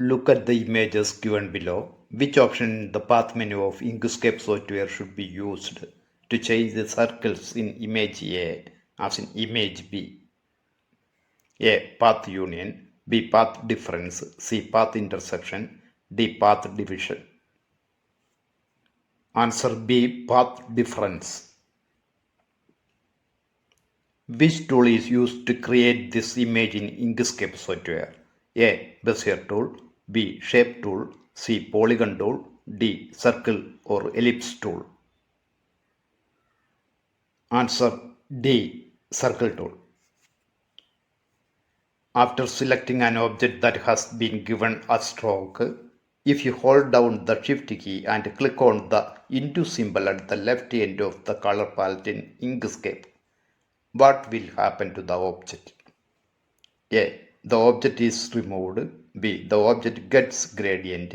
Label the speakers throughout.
Speaker 1: Look at the images given below. Which option in the path menu of Inkscape software should be used to change the circles in image A as in image B? A. Path union. B. Path difference. C. Path intersection. D. Path division. Answer B. Path difference. Which tool is used to create this image in Inkscape software? A. Bezier tool. B. Shape tool. C. Polygon tool. D. Circle or ellipse tool. Answer D. Circle tool. After selecting an object that has been given a stroke, if you hold down the Shift key and click on the into symbol at the left end of the color palette in Inkscape, what will happen to the object? A. The object is removed. B. The object gets gradient.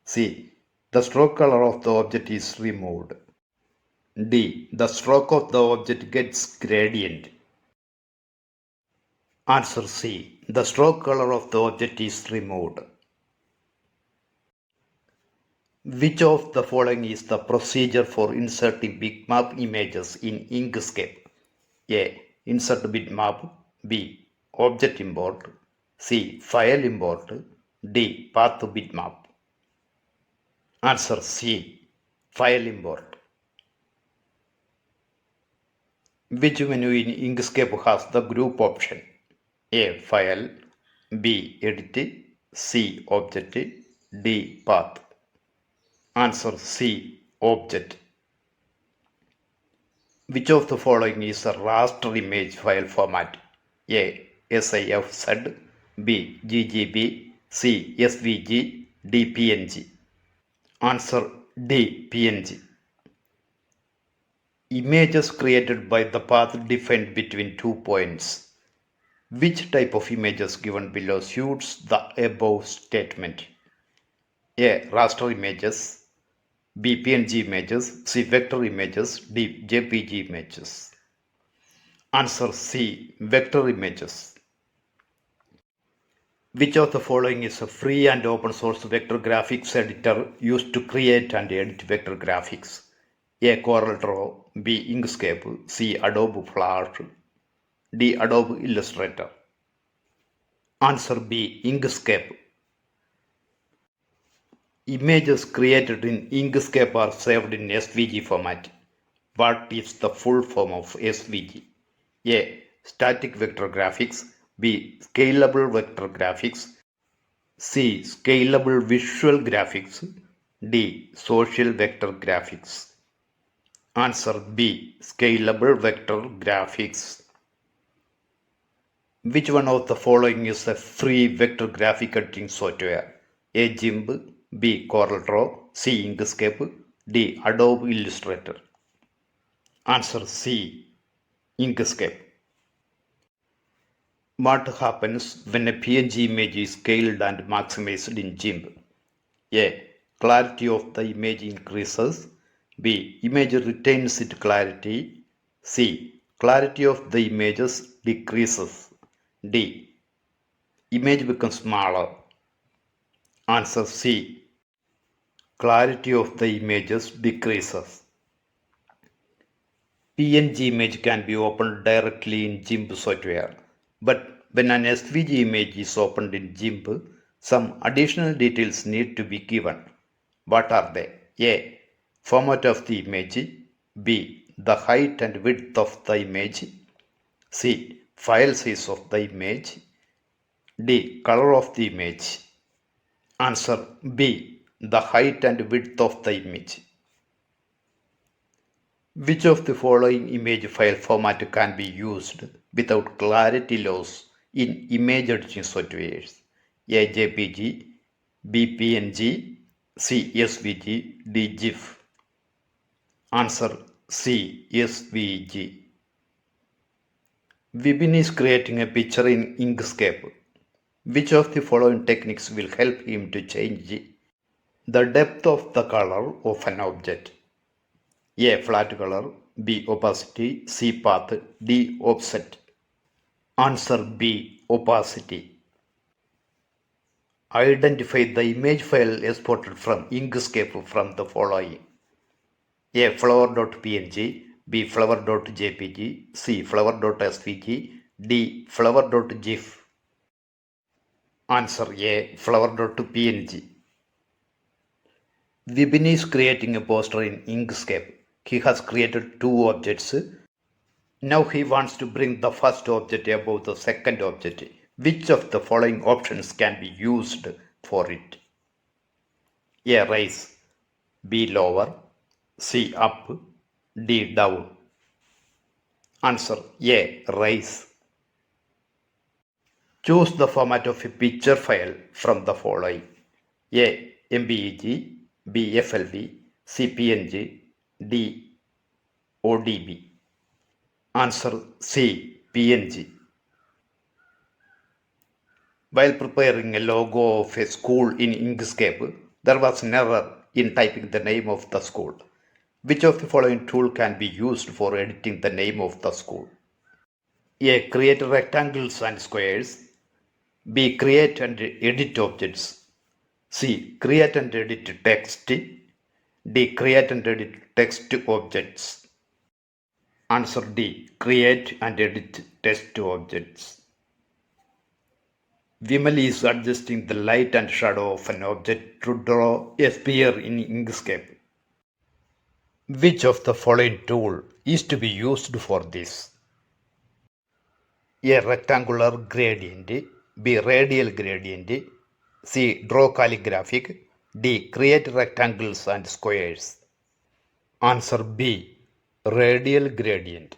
Speaker 1: C. The stroke color of the object is removed. D. The stroke of the object gets gradient. Answer C. The stroke color of the object is removed. Which of the following is the procedure for inserting bitmap images in Inkscape? A. Insert bitmap. B. Object import. C. File import. D. Path to bitmap. Answer C. File import. Which menu in Inkscape has the group option? A. File. B. Edit. C. Object. D. Path. Answer C. Object. Which of the following is a raster image file format? A. SIFZ. B. GGB. C. SVG. D. PNG. Answer D. PNG. Images created by the path defined between 2 points. Which type of images given below suits the above statement? A. Raster images. B. PNG images. C. Vector images. D. JPG images. Answer C. Vector images. Which of the following is a free and open source vector graphics editor used to create and edit vector graphics? A. CorelDRAW. B. Inkscape. C. Adobe Flash. D. Adobe Illustrator. Answer B. Inkscape. Images created in Inkscape are saved in SVG format. What is the full form of SVG? A. Static vector graphics. B. Scalable vector graphics. C. Scalable visual graphics. D. Social vector graphics. Answer B. Scalable vector graphics. Which one of the following is a free vector graphic editing software? A. GIMP. B. CorelDRAW. C. Inkscape. D. Adobe Illustrator. Answer C. Inkscape. What happens when a PNG image is scaled and maximized in GIMP? A. Clarity of the image increases. B. Image retains its clarity. C. Clarity of the images decreases. D. Image becomes smaller. Answer C. Clarity of the images decreases. PNG image can be opened directly in GIMP software, but when an SVG image is opened in GIMP, some additional details need to be given. What are they? A. Format of the image. B. The height and width of the image. C. File size of the image. D. Color of the image. Answer B. The height and width of the image. Which of the following image file format can be used without clarity loss in image editing softwares? A. JPG. B. PNG. C. SVG. D. GIF. Answer C. SVG. Vipin is creating a picture in Inkscape. Which of the following techniques will help him to change the depth of the color of an object? A. Flat color. B. Opacity. C. Path. D. Offset. Answer B. Opacity. Identify the image file exported from Inkscape from the following: A. Flower.png, B. Flower.jpg, C. Flower.svg, D. Flower.gif. Answer A. Flower.png. Vipin is creating a poster in Inkscape. He has created two objects. Now he wants to bring the first object above the second object. Which of the following options can be used for it? A. Raise, B. Lower, C. Up, D. Down. Answer A. Raise. Choose the format of a picture file from the following: A. MPEG, B. FLV, C. PNG, D. ODB. Answer C. PNG. While preparing a logo of a school in Inkscape, there was an error in typing the name of the school. Which of the following tool can be used for editing the name of the school? A. Create rectangles and squares. B. Create and edit objects. C. Create and edit text. D. Create and edit text objects. Answer D. Create and edit text objects. Vimal is adjusting the light and shadow of an object to draw a sphere in Inkscape. Which of the following tool is to be used for this? A. Rectangular gradient, B. Radial gradient, C. Draw calligraphic, D. Create rectangles and squares. Answer B. Radial gradient.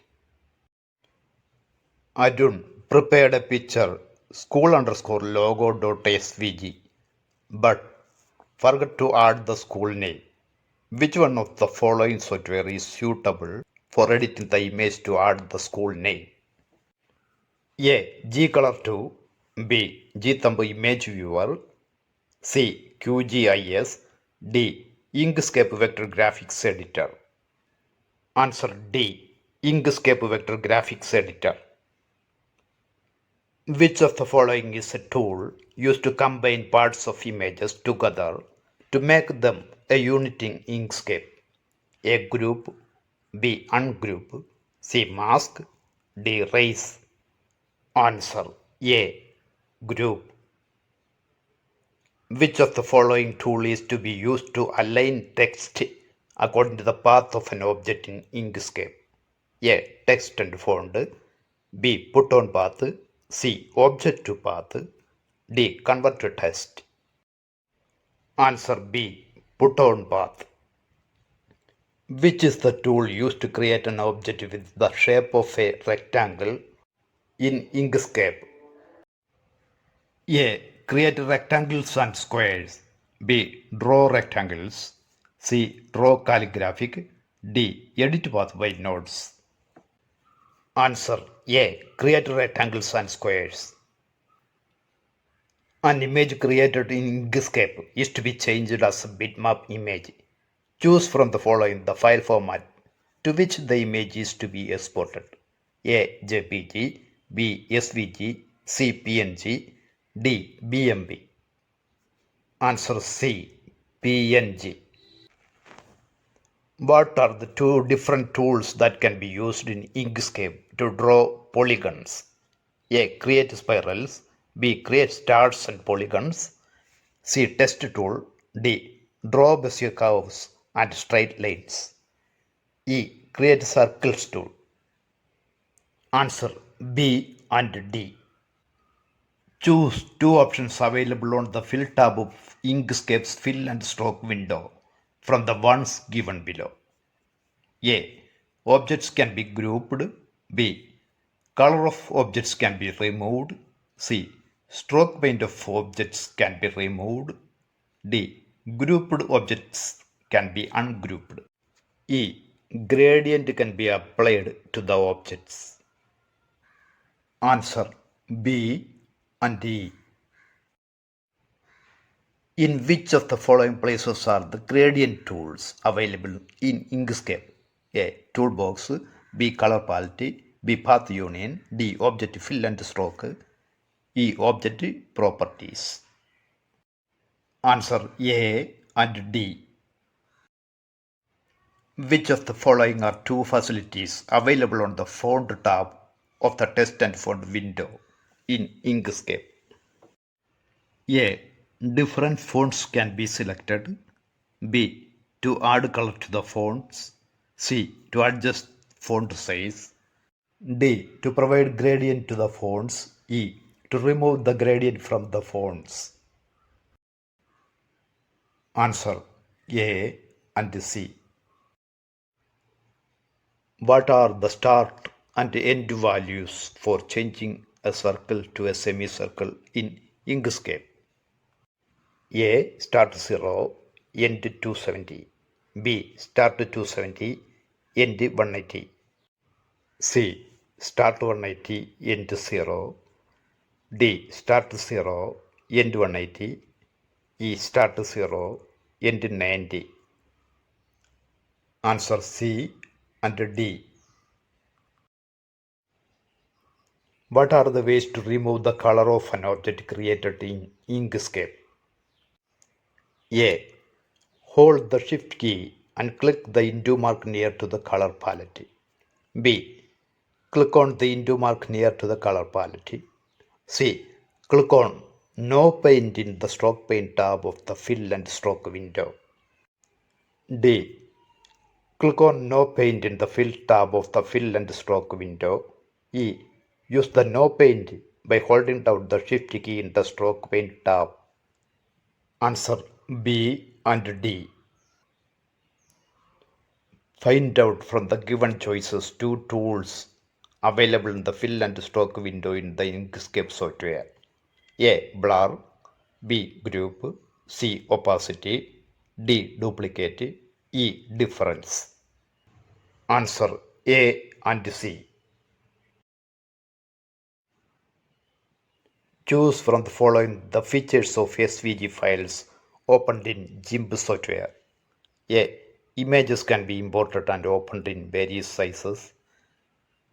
Speaker 1: Arjun prepared a picture school_logo.svg but forgot to add the school name. Which one of the following software is suitable for editing the image to add the school name? A. Gcolor 2, B. Gthumb Image Viewer, C. QGIS, D. Inkscape Vector Graphics Editor. Answer D. Inkscape Vector Graphics Editor. Which of the following is a tool used to combine parts of images together to make them a unit in Inkscape? A. Group, B. Ungroup, C. Mask, D. Raise. Answer A. Group. Which of the following tool is to be used to align text according to the path of an object in Inkscape? A. Text and font, B. Put on path, C. Object to path, D. Convert to text. Answer B. Put on path. Which is the tool used to create an object with the shape of a rectangle in Inkscape? A. Create rectangles and squares, B. Draw rectangles, C. Draw calligraphic, D. Edit pathway nodes. Answer A. Create rectangles and squares. An image created in Inkscape is to be changed as a bitmap image. Choose from the following the file format to which the image is to be exported: A. JPG, B. SVG, C. PNG, D. BMP. Answer C. PNG. What are the two different tools that can be used in Inkscape to draw polygons? A. Create spirals, B. Create stars and polygons, C. Text tool, D. Draw Bezier curves and straight lines, E. Create circles tool. Answer B and D. Choose two options available on the Fill tab of Inkscape's Fill and Stroke window from the ones given below. A. Objects can be grouped, B. Color of objects can be removed, C. Stroke paint of objects can be removed, D. Grouped objects can be ungrouped, E. Gradient can be applied to the objects. Answer B and E. In which of the following places are the gradient tools available in Inkscape? A. Toolbox, B. Color palette, B. Path union, D. Object fill and stroke, E. Object properties. Answer A and D. Which of the following are two facilities available on the font tab of the text and font window in Inkscape? A. Different fonts can be selected. B. To add color to the fonts. C. To adjust font size. D. To provide gradient to the fonts. E. To remove the gradient from the fonts. Answer A and C. What are the start and end values for changing a circle to a semicircle in Inkscape? A. Start 0, end 270. B. Start 270, end 180. C. Start 180, end 0. D. Start 0, end 180. E. Start 0, end 90. Answer C and D. What are the ways to remove the color of an object created in Inkscape? A. Hold the Shift key and click the into mark near to the color palette. B. Click on the into mark near to the color palette. C. Click on No Paint in the Stroke Paint tab of the Fill and Stroke window. D. Click on No Paint in the Fill tab of the Fill and Stroke window. E. Use the No Paint by holding down the Shift key in the Stroke Paint tab. Answer B and D. Find out from the given choices two tools available in the Fill and Stroke window in the Inkscape software. A. Blur. B. Group. C. Opacity. D. Duplicate. E. Difference. Answer A and C. Choose from the following the features of SVG files opened in GIMP software. A. Images can be imported and opened in various sizes.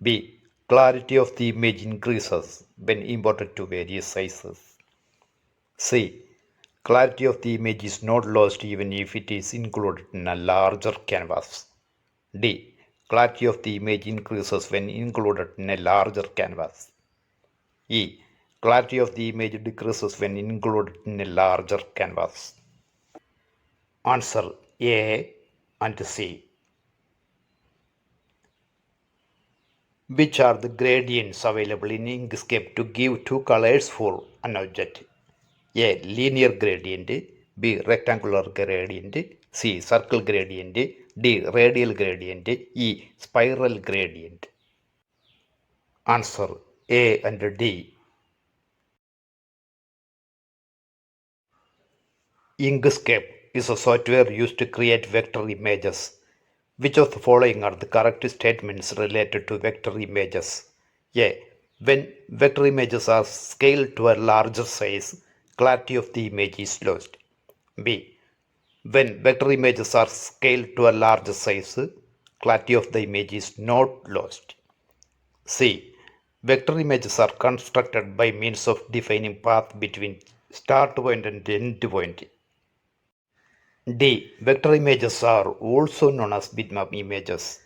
Speaker 1: B. Clarity of the image increases when imported to various sizes. C. Clarity of the image is not lost even if it is included in a larger canvas. D. Clarity of the image increases when included in a larger canvas. E. Clarity of the image decreases when included in a larger canvas. Answer A and C. Which are the gradients available in Inkscape to give two colors for an object? A. Linear gradient. B. Rectangular gradient. C. Circle gradient. D. Radial gradient. E. Spiral gradient. Answer A and D. Inkscape is a software used to create vector images. Which of the following are the correct statements related to vector images? A. When vector images are scaled to a larger size, clarity of the image is lost. B. When vector images are scaled to a larger size, clarity of the image is not lost. C. Vector images are constructed by means of defining path between start point and end point. D. Vector images are also known as bitmap images.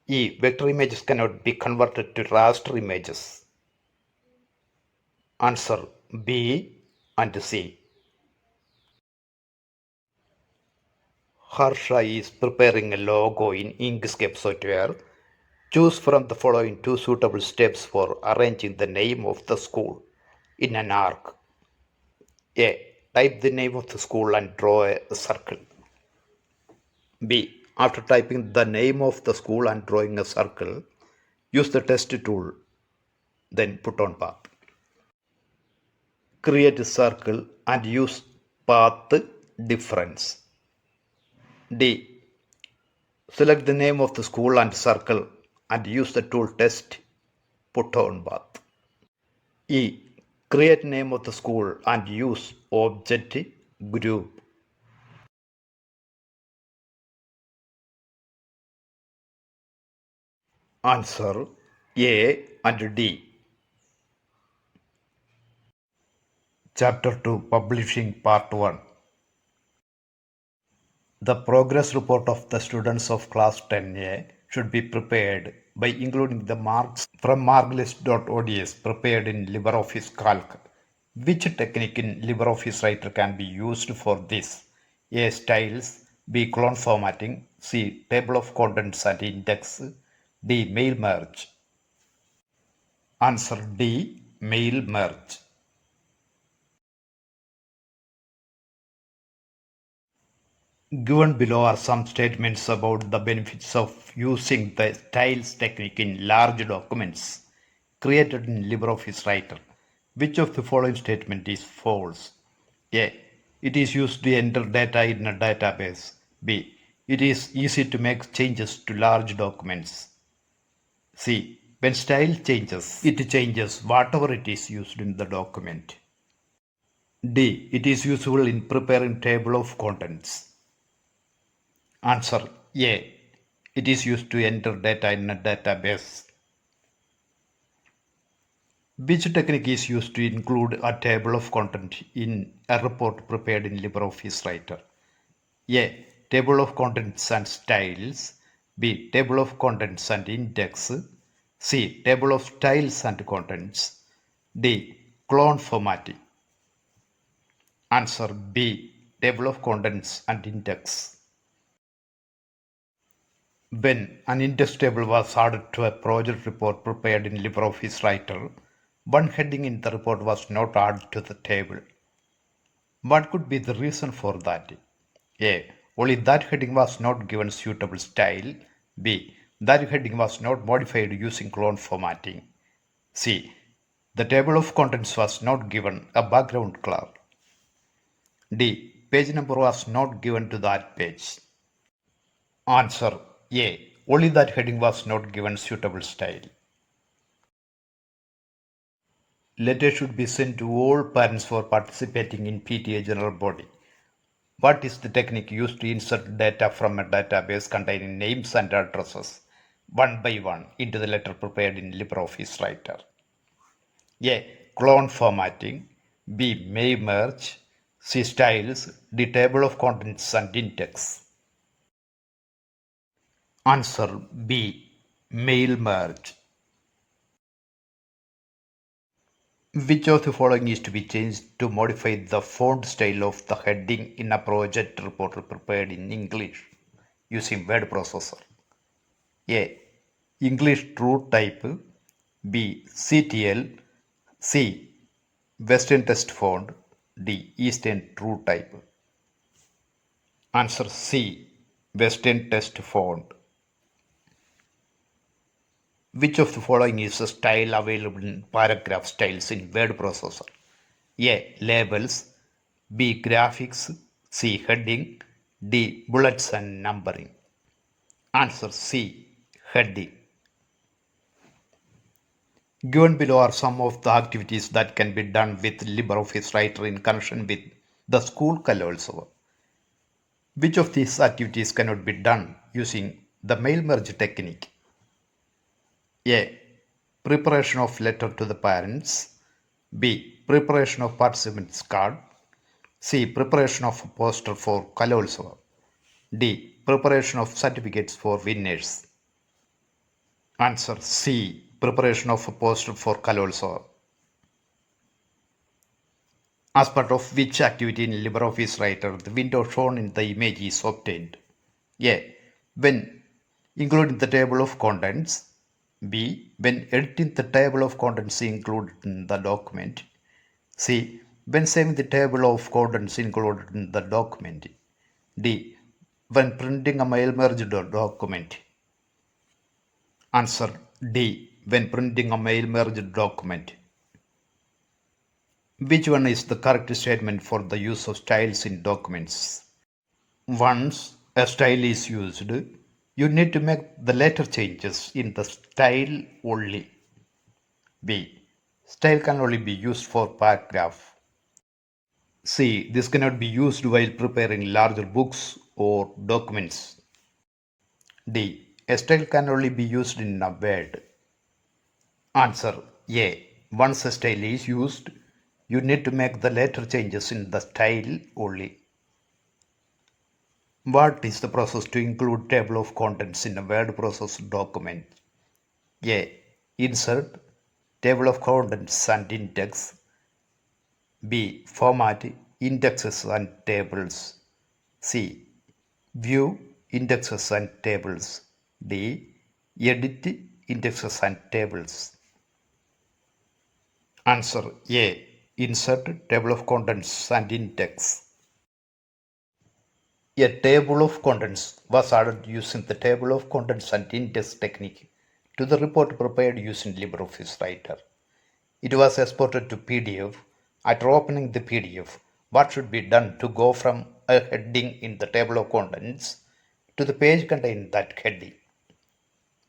Speaker 1: E. Vector images cannot be converted to raster images. Answer B and C. Harsha is preparing a logo in Inkscape software. Choose from the following two suitable steps for arranging the name of the school in an arc. A. Type the name of the school and draw a circle. B. After typing the name of the school and drawing a circle, use the test tool, then put on path. Create a circle and use path difference. D. Select the name of the school and circle and use the tool test, put on path. E. Create name of the school and use object group. Answer A and D. Chapter 2 Publishing Part 1. The progress report of the students of class 10A should be prepared by including the marks from marklist.ods prepared in LibreOffice Calc. Which technique in LibreOffice Writer can be used for this? A. Styles. B. Clone formatting. C. Table of contents and index. D. Mail merge. Answer D. Mail merge. Given below are some statements about the benefits of using the styles technique in large documents created in LibreOffice Writer. Which of the following statement is false? A. It is used to enter data in a database. B. It is easy to make changes to large documents. C. When style changes, it changes whatever it is used in the document. D. It is useful in preparing table of contents. Answer A. It is used to enter data in a database. Which technique is used to include a table of content in a report prepared in LibreOffice Writer? A. Table of contents and styles. B. Table of contents and index. C. Table of styles and contents. D. Clone formatting. Answer B. Table of contents and index. When an index table was added to a project report prepared in LibreOffice Writer, one heading in the report was not added to the table. What could be the reason for that? A. Only that heading was not given suitable style. B. That heading was not modified using clone formatting. C. The table of contents was not given a background color. D. Page number was not given to that page. Answer A. Only that heading was not given suitable style. Letter should be sent to all parents for participating in PTA general body. What is the technique used to insert data from a database containing names and addresses one by one into the letter prepared in LibreOffice Writer? A. Clone formatting. B. Mail merge. C. Styles. D. Table of contents and index. Answer B. Mail merge. Which of the following is to be changed to modify the font style of the heading in a project report prepared in English using word processor? A. English True Type. B. CTL. C. Western Text Font. D. Eastern True Type. Answer C. Western Text Font. Which of the following is a style available in paragraph styles in word processor? A. Labels. B. Graphics. C. Heading. D. Bullets and numbering. Answer C. Heading. Given below are some of the activities that can be done with LibreOffice Writer in connection with the school Kalolsava. Which of these activities cannot be done using the mail merge technique? A. Preparation of letter to the parents. B. Preparation of participants card. C. Preparation of a poster for Kalolsava. D. Preparation of certificates for winners. Answer C. Preparation of a poster for Kalolsava. As part of which activity in LibreOffice Writer the window shown in the image is obtained? A. When including the table of contents. B. When editing the table of contents included in the document. C. When saving the table of contents included in the document. D. When printing a mail merged document. Answer D. When printing a mail merged document. Which one is the correct statement for the use of styles in documents? Once a style is used, you need to make the later changes in the style only. B. Style can only be used for paragraph. C. This cannot be used while preparing larger books or documents. D. A style can only be used in a word. Answer A. Once a style is used, you need to make the later changes in the style only. What is the process to include table of contents in a word process document? A. Insert table of contents and index. B. Format indexes and tables. C. View indexes and tables. D. Edit indexes and tables. Answer A. Insert table of contents and index. A table of contents was added using the table of contents and index technique to the report prepared using LibreOffice Writer. It was exported to PDF. After opening the PDF, what should be done to go from a heading in the table of contents to the page containing that heading?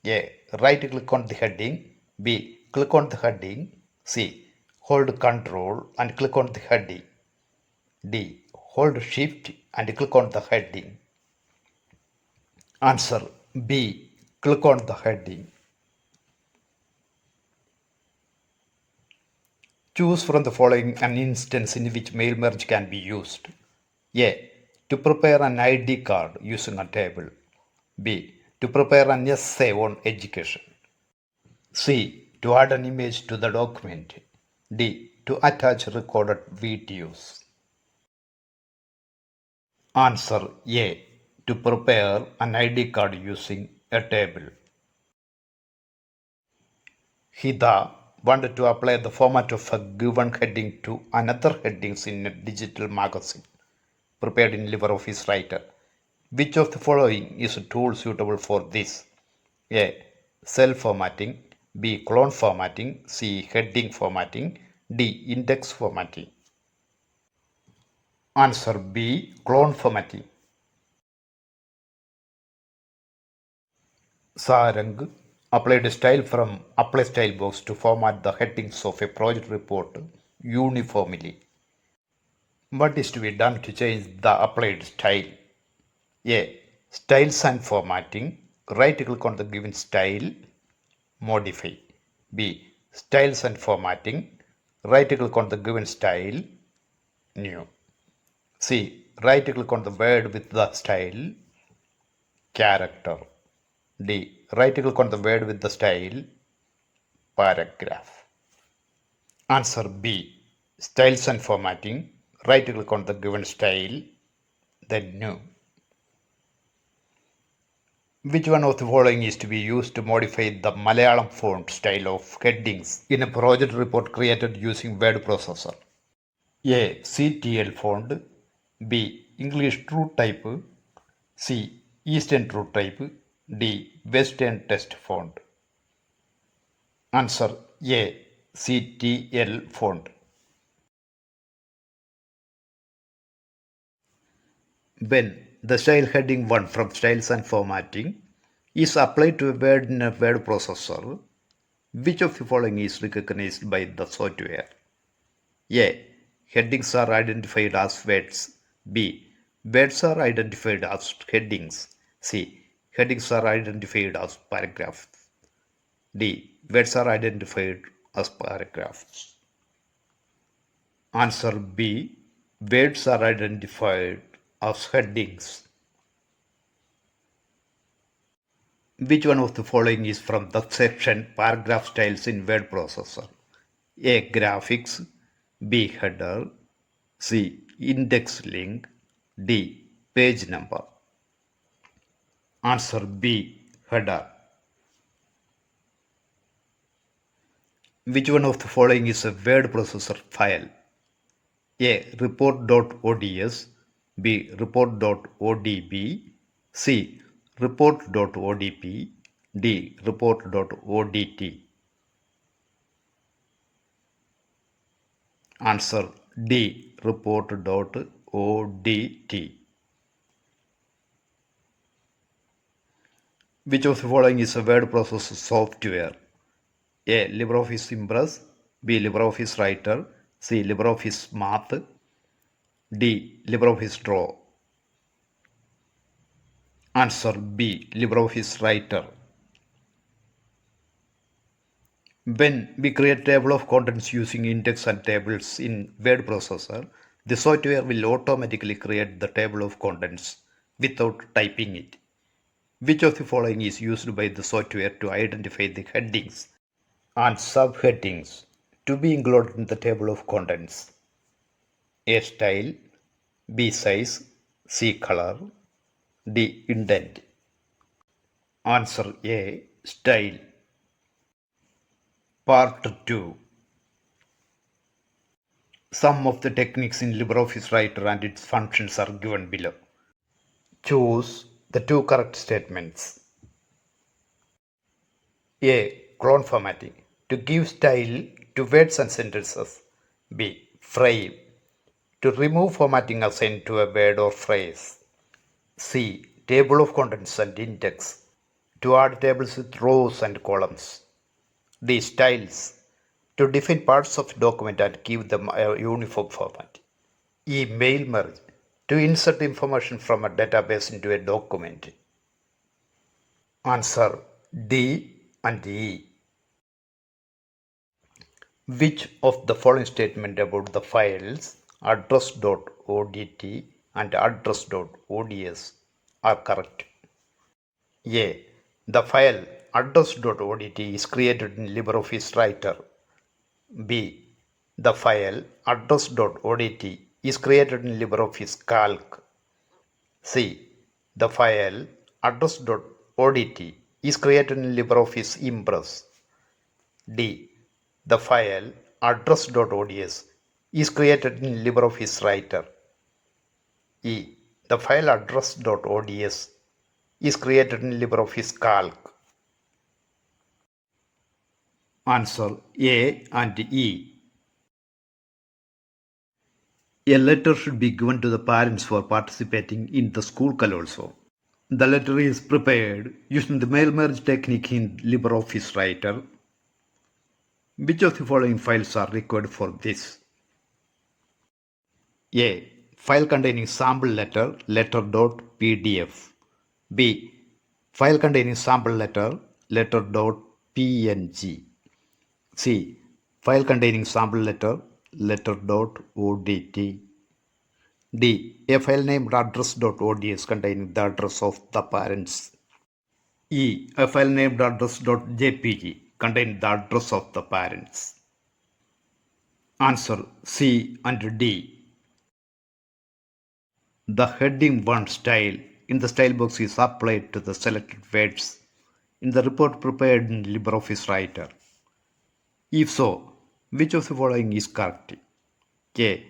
Speaker 1: A. Right click on the heading. B. Click on the heading. C. Hold Control and click on the heading. D. Hold Shift and click on the heading. Answer B. Click on the heading. Choose from the following an instance in which mail merge can be used. A. To prepare an ID card using a table. B. To prepare an essay on education. C. To add an image to the document. D. To attach recorded videos. Answer A. To prepare an ID card using a table. Hida wanted to apply the format of a given heading to another headings in a digital magazine prepared in LibreOffice Writer. Which of the following is a tool suitable for this? A. Cell formatting. B. Clone formatting. C. Heading formatting. D. Index formatting. Answer B. Clone formatting. Sarang applied a style from Apply Style box to format the headings of a project report uniformly. What is to be done to change the applied style? A. Styles and formatting. Right click on the given style. Modify. B. Styles and formatting. Right click on the given style. New. C. Right click on the word with the style. Character. D. Right click on the word with the style. Paragraph. Answer B. Styles and formatting. Right click on the given style. Then new. Which one of the following is to be used to modify the Malayalam font style of headings in a project report created using word processor? A. CTL font. B. English True Type. C. Eastern True Type. D. Western Text font. Answer A. CTL font. When the style heading 1 from Styles and Formatting is applied to a word in a word processor, which of the following is recognized by the software? A. Headings are identified as words. B. Words are identified as headings. C. Headings are identified as paragraphs. D. Words are identified as paragraphs. Answer B. Words are identified as headings. Which one of the following is from the section Paragraph Styles in Word Processor? A. Graphics. B. Header. C. Index link. D. Page number. Answer B. Header. Which one of the following is a word processor file? A. Report.ods. B. Report.odb. C. Report.odp. D. Report.odt. Answer D. Report.odt. Which of the following is a word processor software? A. LibreOffice Impress. B. LibreOffice Writer. C. LibreOffice Math. D. LibreOffice Draw. Answer B. LibreOffice Writer. When we create table of contents using index and tables in word processor, the software will automatically create the table of contents without typing it. Which of the following is used by the software to identify the headings and subheadings to be included in the table of contents? A. Style, B. Size, C. Color, D. Indent. Answer A. Style. Part 2. Some of the techniques in LibreOffice Writer and its functions are given below. Choose the two correct statements. A. Clone formatting to give style to words and sentences. B. Frame to remove formatting assigned to a word or phrase. C. Table of contents and index to add tables with rows and columns. D. Styles to define parts of document and give them a uniform format. E. Mail merge to insert information from a database into a document. Answer D and E. Which of the following statement about the files address.odt and address.ods are correct? A. The file address.odt is created in LibreOffice Writer. B. The file address.odt is created in LibreOffice Calc. C. The file address.odt is created in LibreOffice Impress. D. The file address.ods is created in LibreOffice Writer. E. The file address.ods is created in LibreOffice Calc. Answer A and E. A letter should be given to the parents for participating in the school Kalotsava. The letter is prepared using the mail merge technique in LibreOffice Writer. Which of the following files are required for this? A. File containing sample letter, letter.pdf. B. File containing sample letter, letter.png. C. File containing sample letter, letter.odt. D. A file named address.ods containing the address of the parents. E. A file named address.jpg containing the address of the parents. Answer C and D. The heading 1 style in the style box is applied to the selected words in the report prepared in LibreOffice Writer. If so, which of the following is correct? A.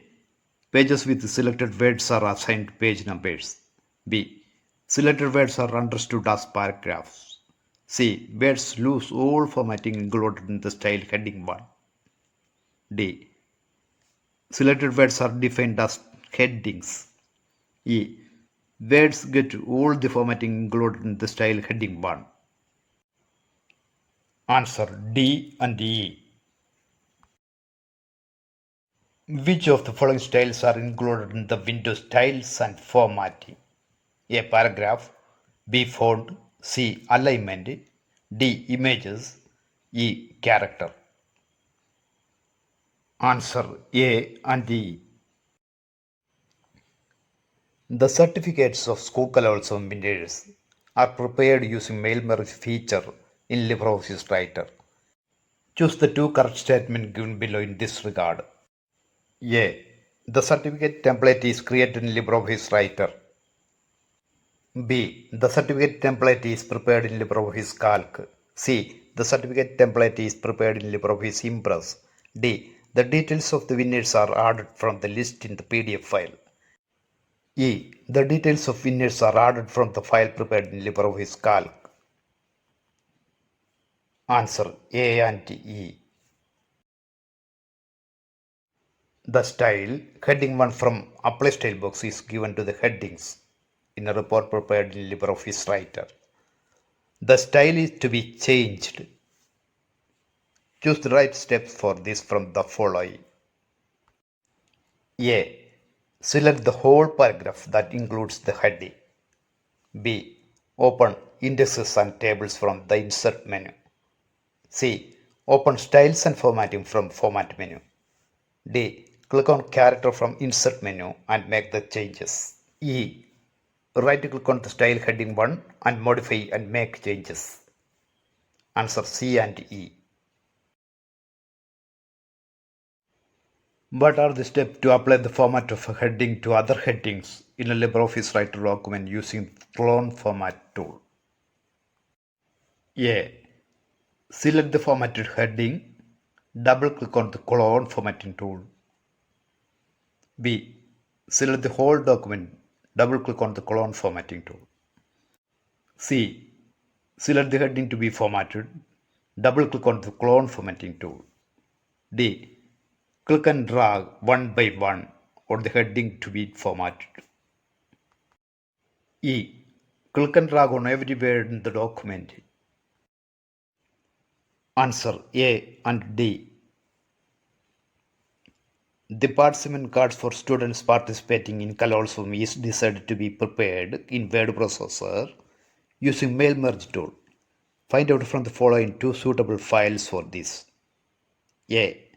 Speaker 1: Pages with selected words are assigned page numbers. B. Selected words are understood as paragraphs. C. Words lose all formatting included in the style heading 1. D. Selected words are defined as headings. E. Words get all the formatting included in the style heading 1. Answer D and E. Which of the following styles are included in the Windows styles and formatting? A. Paragraph, B. Font, C. Alignment, D. Images, E. Character. Answer A and E. The certificates of school Kalotsava winners are prepared using mail merge feature in LibreOffice Writer. Choose the two correct statements given below in this regard. A. The certificate template is created in LibreOffice Writer. B. The certificate template is prepared in LibreOffice Calc. C. The certificate template is prepared in LibreOffice Impress. D. The details of the winners are added from the list in the PDF file. E. The details of winners are added from the file prepared in LibreOffice Calc. Answer A and E. The style heading 1 from Apply Style box is given to the headings in a report prepared in LibreOffice Writer. The style is to be changed. Choose the right steps for this from the following. A. Select the whole paragraph that includes the heading. B. Open indexes and tables from the insert menu. C. Open styles and formatting from format menu. D. Click on character from insert menu and make the changes. E. Right-click on the style heading 1 and modify and make changes. Answer C and E. What are the steps to apply the format of a heading to other headings in a LibreOffice Writer document using the Clone Format tool? A. Select the formatted heading. Double-click on the Clone Formatting tool. B. Select the whole document. Double-click on the Clone Formatting tool. C. Select the heading to be formatted. Double-click on the Clone Formatting tool. D. Click and drag one by one on the heading to be formatted. E. Click and drag on every word in the document. Answer A and D. The participant cards for students participating in Colosseum is decided to be prepared in word processor using mail merge tool. Find out from the following two suitable files for this. A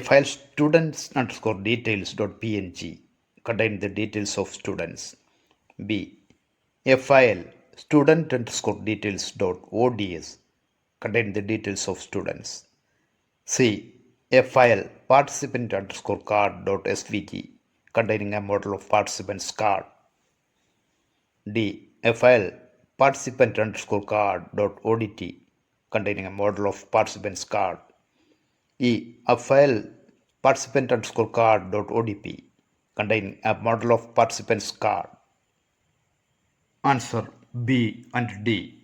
Speaker 1: file students underscore details.png contain the details of students. B. A file student underscore details.ods contain the details of students. C. A file participant underscore card.svg containing a model of participant's card. D. A file participant underscore card.odt containing a model of participant's card. E. A file participant underscore card.odp containing a model of participant's card. Answer B and D.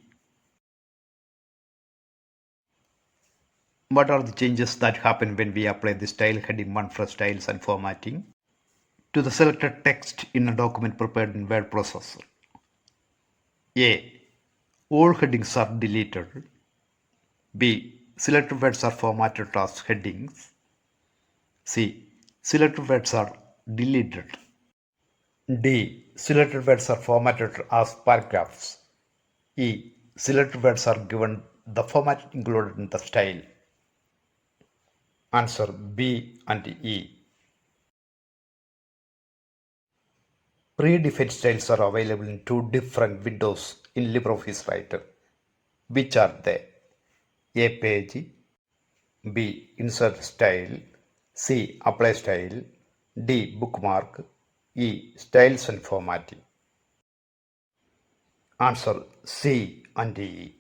Speaker 1: What are the changes that happen when we apply the style heading 1 for styles and formatting to the selected text in a document prepared in word processor? A. All headings are deleted. B. Selected words are formatted as headings. C. Selected words are deleted. D. Selected words are formatted as paragraphs. E. Selected words are given the format included in the style. Answer B and E. Predefined styles are available in two different windows in LibreOffice Writer. Which are they? A. Page. B. Insert style. C. Apply style. D. Bookmark. E. Styles and formatting. Answer C and E.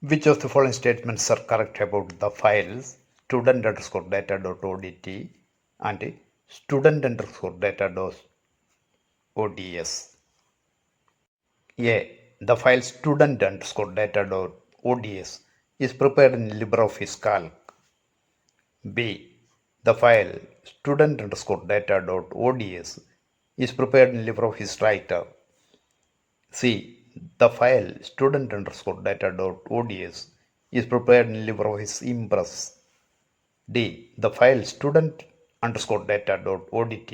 Speaker 1: Which of the following statements are correct about the files student underscore data.odt and student underscore data.ods? A. The file student underscore data.ods is prepared in LibreOffice Calc. B. The file student underscore data.ods is prepared in LibreOffice Writer. C. The file student underscore data.ods is prepared in LibreOffice Impress. D. The file student underscore data.odt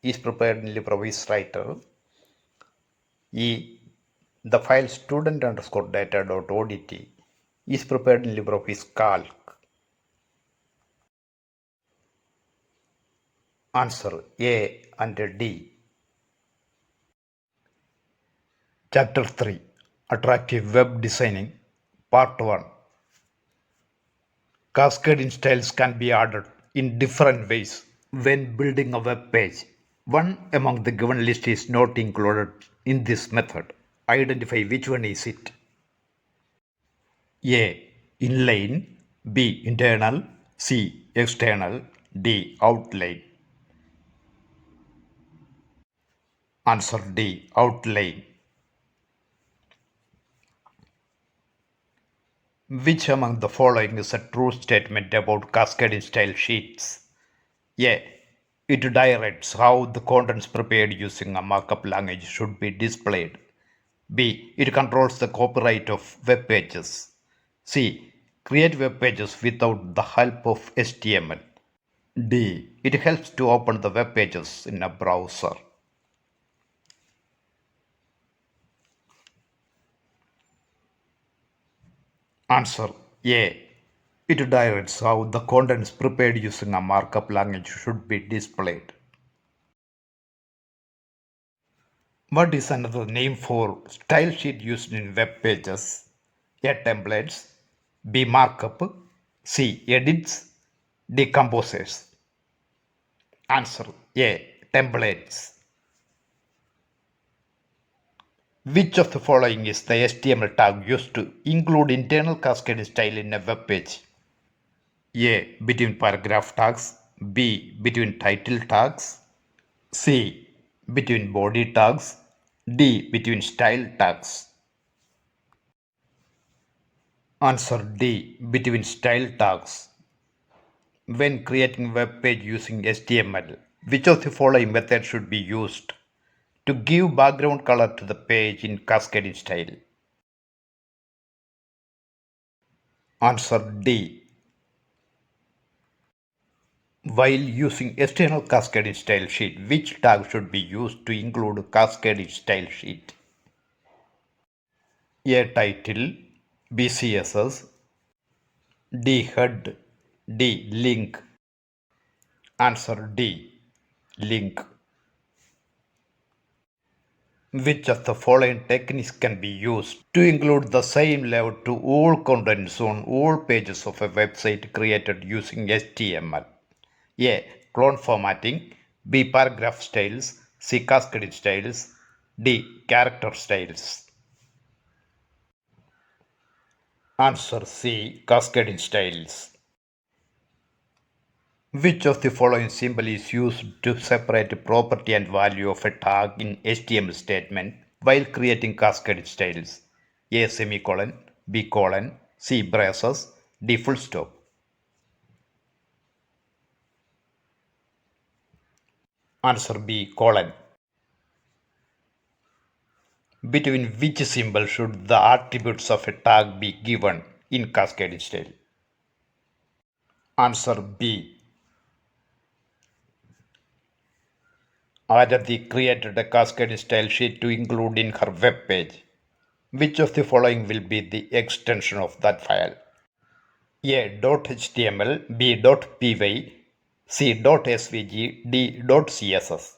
Speaker 1: is prepared in LibreOffice Writer. E. The file student underscore data.odt is prepared in LibreOffice Calc. Answer A and D. Chapter 3 Attractive Web Designing Part 1. Cascading styles can be added in different ways when building a web page. One among the given list is not included in this method. Identify which one is it. A. Inline. B. Internal. C. External. D. Outline. Answer D. Outline. Which among the following is a true statement about cascading style sheets? A. It directs how the contents prepared using a markup language should be displayed. B. It controls the copyright of web pages. C. Create web pages without the help of HTML. D. It helps to open the web pages in a browser. Answer A. It directs how the contents prepared using a markup language should be displayed. What is another name for style sheet used in web pages? A. Templates. B. Markup. C. Edits. D. Composers. Answer A. Templates. Which of the following is the HTML tag used to include internal cascade style in a web page? A. Between paragraph tags. B. Between title tags. C. Between body tags. D. Between style tags. Answer D. Between style tags. When creating a web page using HTML, which of the following methods should be used to give background color to the page in cascading style? Answer D. While using external cascading style sheet, which tag should be used to include cascading style sheet? A. Title. B. CSS. D. Head. D. Link. Answer D. Link. Which of the following techniques can be used to include the same layout to all contents on all pages of a website created using HTML? A. Clone formatting. B. Paragraph styles. C. Cascading styles. D. Character styles. Answer C. Cascading styles. Which of the following symbol is used to separate property and value of a tag in HTML statement while creating cascading styles? A. Semicolon. B. Colon. C. Braces. D. Full stop. Answer B. Colon. Between which symbol should the attributes of a tag be given in cascading style? Answer B. Arathi created a cascading style sheet to include in her web page. Which of the following will be the extension of that file? A. .html. B. .py. C. .svg. D. .css.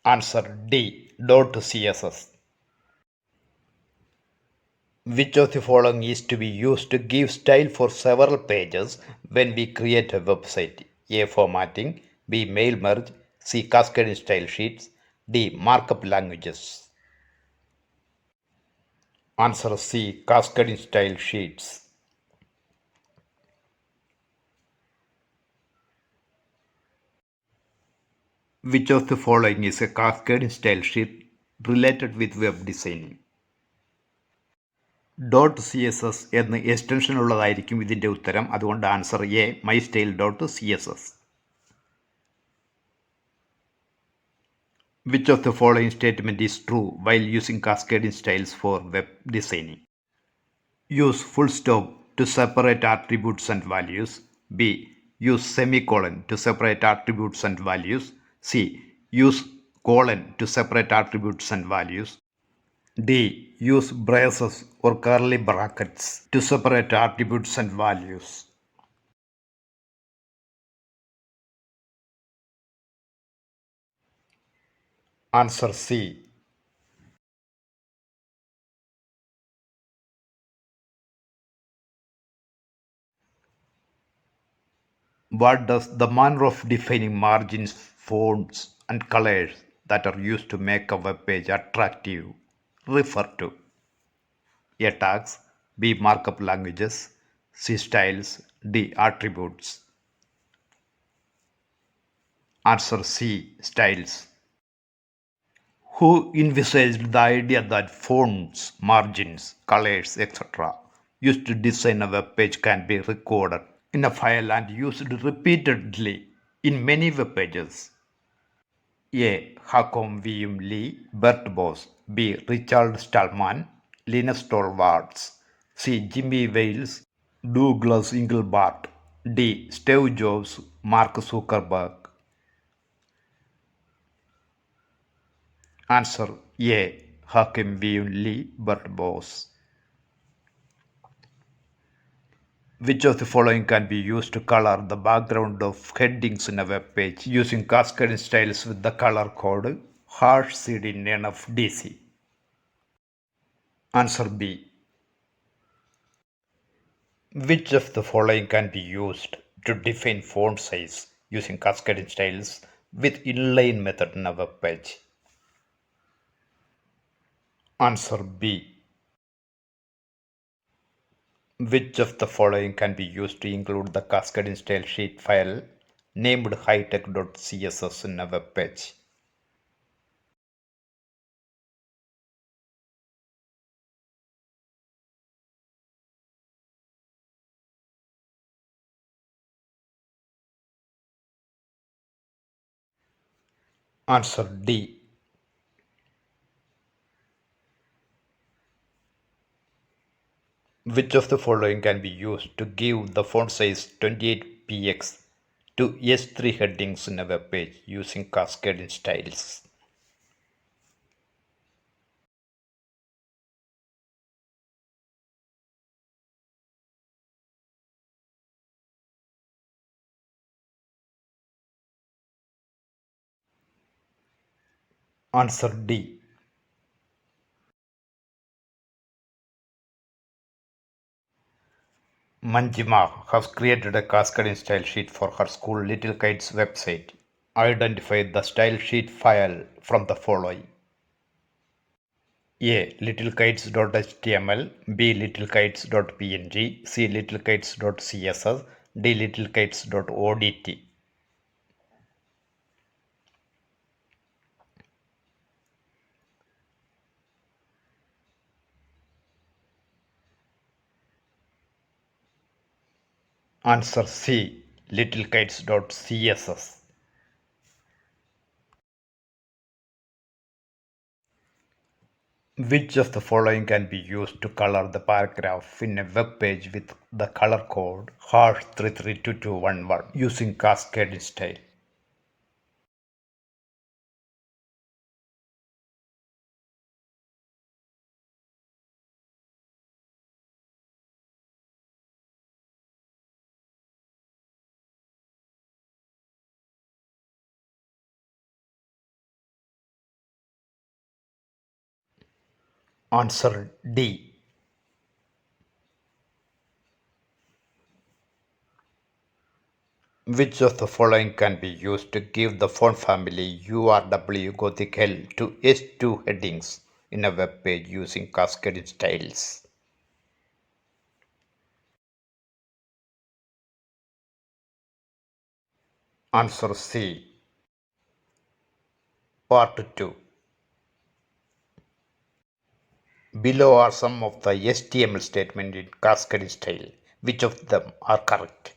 Speaker 1: Answer D. .css. Which of the following is to be used to give style for several pages when we create a website? A. Formatting. B. Mail merge. C. Cascading style sheets. D. Markup languages. Answer C. Cascading style sheets. Which of the following is a cascading style sheet related with web designing? .css എന്ന extension ഉള്ളതായിരിക്കും ഇതിൻ്റെ ഉത്തരം. അതുകൊണ്ട് answer A my style .css. Which of the following statement is true while using cascading styles for web designing? Use full stop to separate attributes and values. B. Use semicolon to separate attributes and values. C. Use colon to separate attributes and values. D. Use braces or curly brackets to separate attributes and values. Answer C. What does the manner of defining margins, fonts, and colors that are used to make a web page attractive refer to? A. Tags. B. Markup languages. C. Styles. D. Attributes. Answer C. Styles. Who envisaged the idea that fonts, margins, colors, etc. used to design a web page can be recorded in a file and used repeatedly in many web pages? A. Hakom William Lee, Bert Bose. B. Richard Stallman, Linus Torvalds. C. Jimmy Wales, Douglas Engelbart. D. Steve Jobs, Mark Zuckerberg. Answer A. Hakim William Lee, Bert Bose. Which of the following can be used to color the background of headings in a web page using cascading styles with the color code #cd none of DC? Answer B. Which of the following can be used to define font size using cascading styles with inline method in a web page? Answer B. Which of the following can be used to include the cascading style sheet file named hightech.css in a web page? Answer D. Which of the following can be used to give the font size 28px to S3 headings in a web page using cascading styles? Answer D. Manjima has created a cascading style sheet for her school Little Kites website. Identify the style sheet file from the following: A. littlekites.html, B. littlekites.png, C. littlekites.css, D. littlekites.odt. Answer C. littlekites.css. Which of the following can be used to color the paragraph in a web page with the color code #332211 using cascading style? Answer D. Which of the following can be used to give the font family URW Gothic L to S2 headings in a web page using cascading styles? Answer C. Part 2. Below are some of the HTML statements in cascading style. Which of them are correct?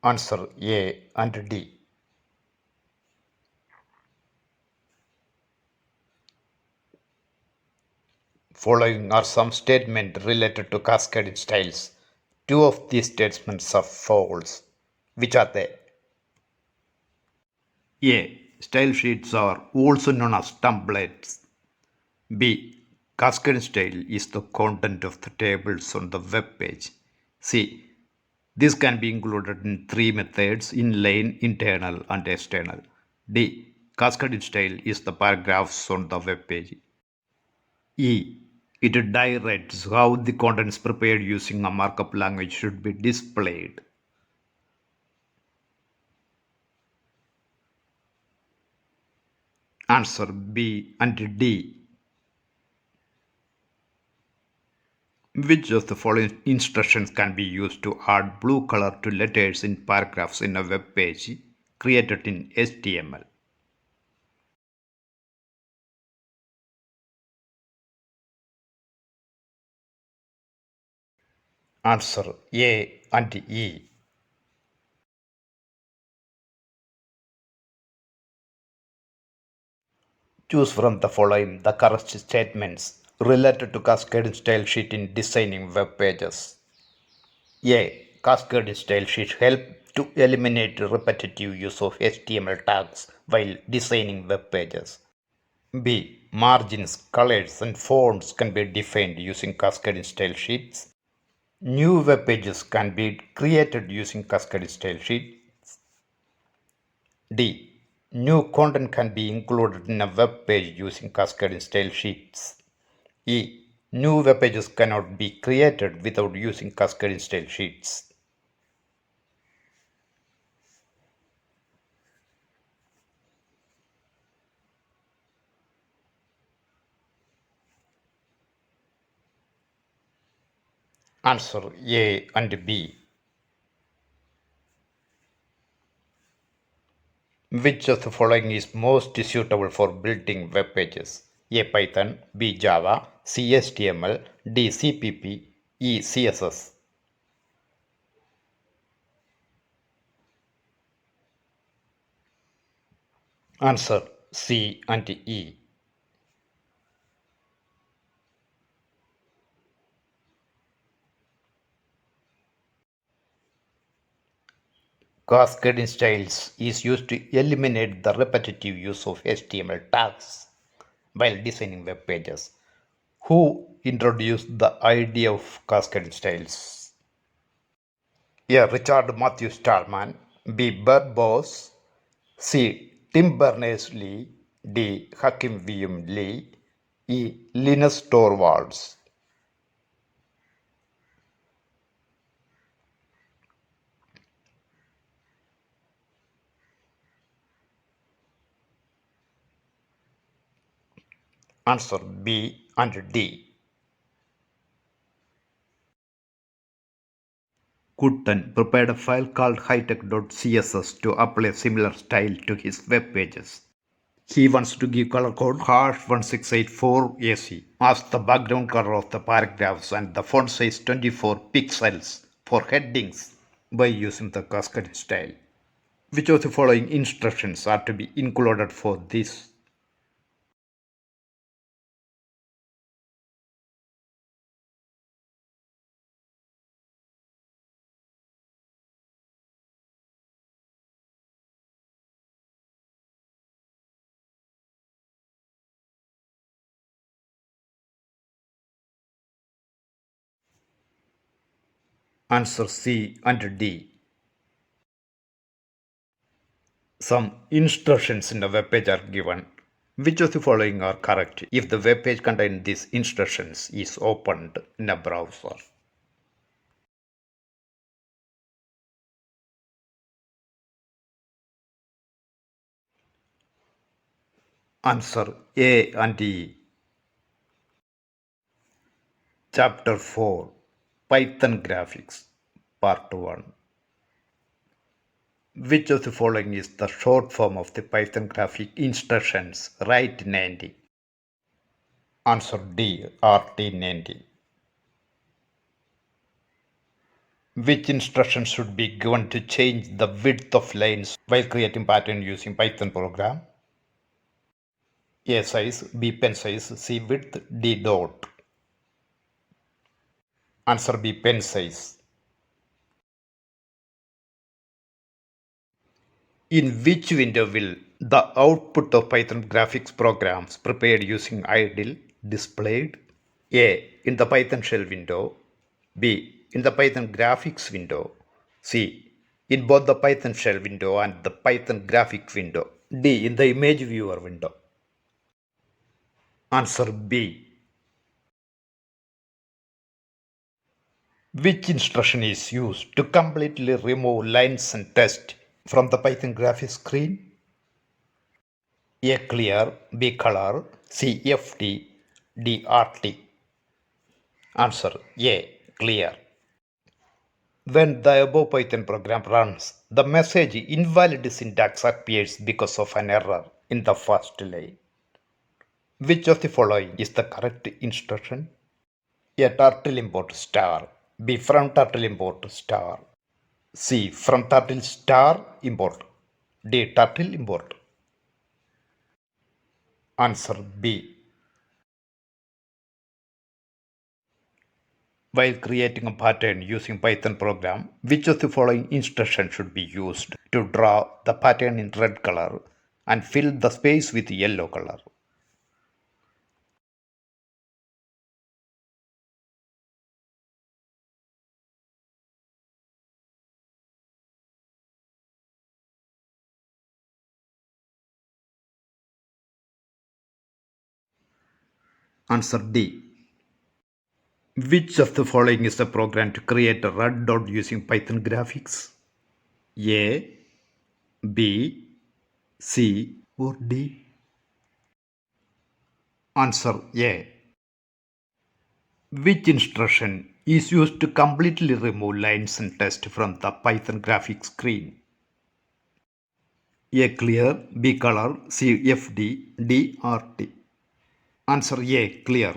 Speaker 1: Answer A and D. Following are some statements related to cascading styles. Two of these statements are false. Which are they? A. Style sheets are also known as templates. B. Cascade style is the content of the tables on the web page. C. This can be included in three methods: inline, internal, and external. D. Cascade style is the paragraphs on the web page. E. It directs how the contents prepared using a markup language should be displayed. Answer B and D. Which of the following instructions can be used to add blue color to letters in paragraphs in a web page created in HTML? Answer A and E. Choose from the following the correct statements related to cascading style sheet in designing web pages. A. Cascade style sheets help to eliminate repetitive use of HTML tags while designing web pages. B. Margins, colors, and fonts can be defined using Cascade style sheets. New web pages can be created using Cascade style sheets. D. New content can be included in a web page using Cascade style sheets. E. New web pages cannot be created without using Cascade style sheets. Answer A and B. Which of the following is most suitable for building web pages? A. Python, B. Java, C. HTML, D. CPP, E. CSS. Answer C and E. Cascading styles is used to eliminate the repetitive use of HTML tags while designing web pages. Who introduced the idea of cascading styles? A. Richard Matthew Stallman, B. Bert Bose, C. Tim Berners-Lee, D. Hakim William Lee, E. Linus Torvalds. Answer B and D. Kutten prepared a file called hitech.css to apply similar style to his web pages. He wants to give color code #1684AC as the background color of the paragraphs and the font size 24 pixels for headings by using the cascade style. Which of the following instructions are to be included for this? Answer C and D. Some instructions in a web page are given. Which of the following are correct if the web page containing these instructions is opened in a browser? Answer A and E. Chapter 4 Python Graphics Part 1. Which of the following is the short form of the Python graphic instructions RT90? Answer D RT90. Which instruction should be given to change the width of lines while creating pattern using Python program? A size, B pen size, C width, D dot. Answer B pen size. In which window will the output of Python graphics programs prepared using idle displayed? A. In the Python shell window. B. In the Python graphics window. C. In both the Python shell window and the Python graphic window. D. In the image viewer window. Answer B. Which instruction is used to completely remove lines and text from the Python graphics screen? A. Clear, B. Color, C. FT, D. RT. Answer A. Clear. When the above Python program runs, the message invalid syntax appears because of an error in the first line. Which of the following is the correct instruction? A. Turtle import star, B. From turtle import star, C. From turtle star import, D. Turtle import. Answer B. While creating a pattern using Python program, which of the following instructions should be used to draw the pattern in red color and fill the space with yellow color? Answer D. Which of the following is a program to create a red dot using Python graphics? A, B, C, or D? Answer A. Which instruction is used to completely remove lines and text from the Python graphics screen? A. Clear, B. Color, C. FD, D. RT. Answer A. Clear.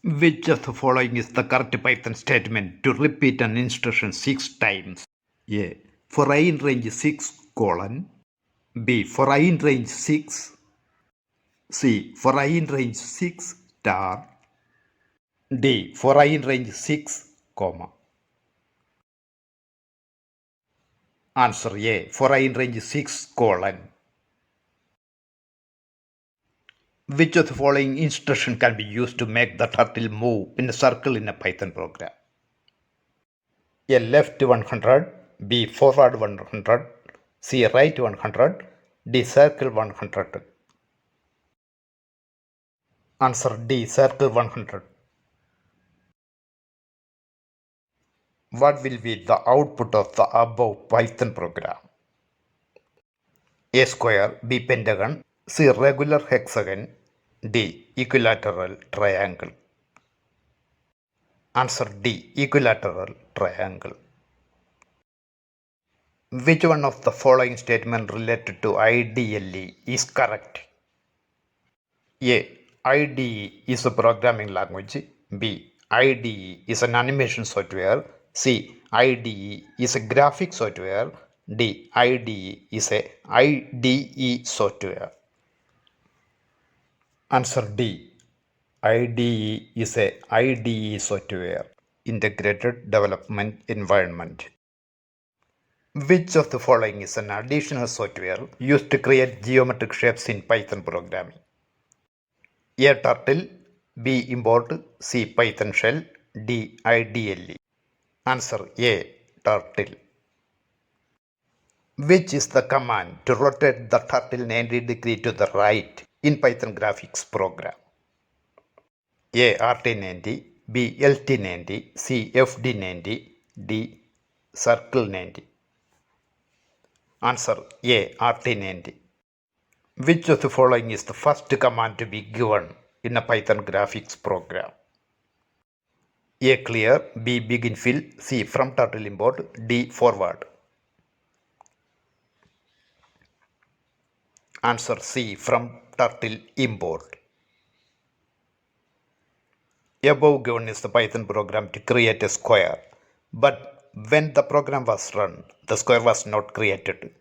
Speaker 1: Which of the following is the correct Python statement to repeat an instruction 6 times? A. For I in range 6 colon. B. For I in range 6. C. For I in range 6 star. D. For I in range 6 comma. Answer A. For I in range 6 colon. Which of the following instruction can be used to make the turtle move in a circle in a Python program? A. Left 100. B. Forward 100. C. Right 100. D. Circle 100. Answer D. Circle 100. What will be the output of the above Python program? A. Square. B. Pentagon. C. Regular hexagon. D. Equilateral triangle. Answer D. Equilateral triangle. Which one of the following statement related to IDLE is correct? A. IDE is a programming language. B. IDE is an animation software. C. IDE is a graphic software. D. IDE is a IDE software. Answer D. IDE is a IDE software, Integrated Development Environment. Which of the following is an additional software used to create geometric shapes in Python programming? A. Turtle. B. Import. C. Python shell. D. IDLE. Answer A. Turtle. Which is the command to rotate the turtle 90 degrees to the right in Python graphics program? A. RT90. B. LT90. C. FD90. D. Circle 90. Answer A. RT90. Which of the following is the first command to be given in a Python graphics program? A. Clear. B. Begin fill. C. From turtle import. D. Forward. Answer C. From turtle import. Above given is the Python program to create a square. But when the program was run, the square was not created.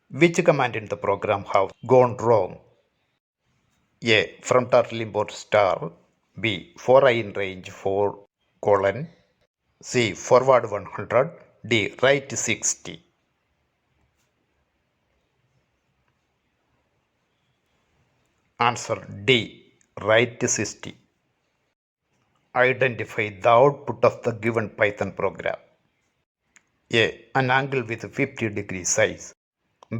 Speaker 1: Which command in the program have gone wrong? A. From turtle import star. B. For I in range 4 colon. C. Forward 100. D. Right 60. Answer D. Right 60. Identify the output of the given Python program. A. An angle with 50 degree size.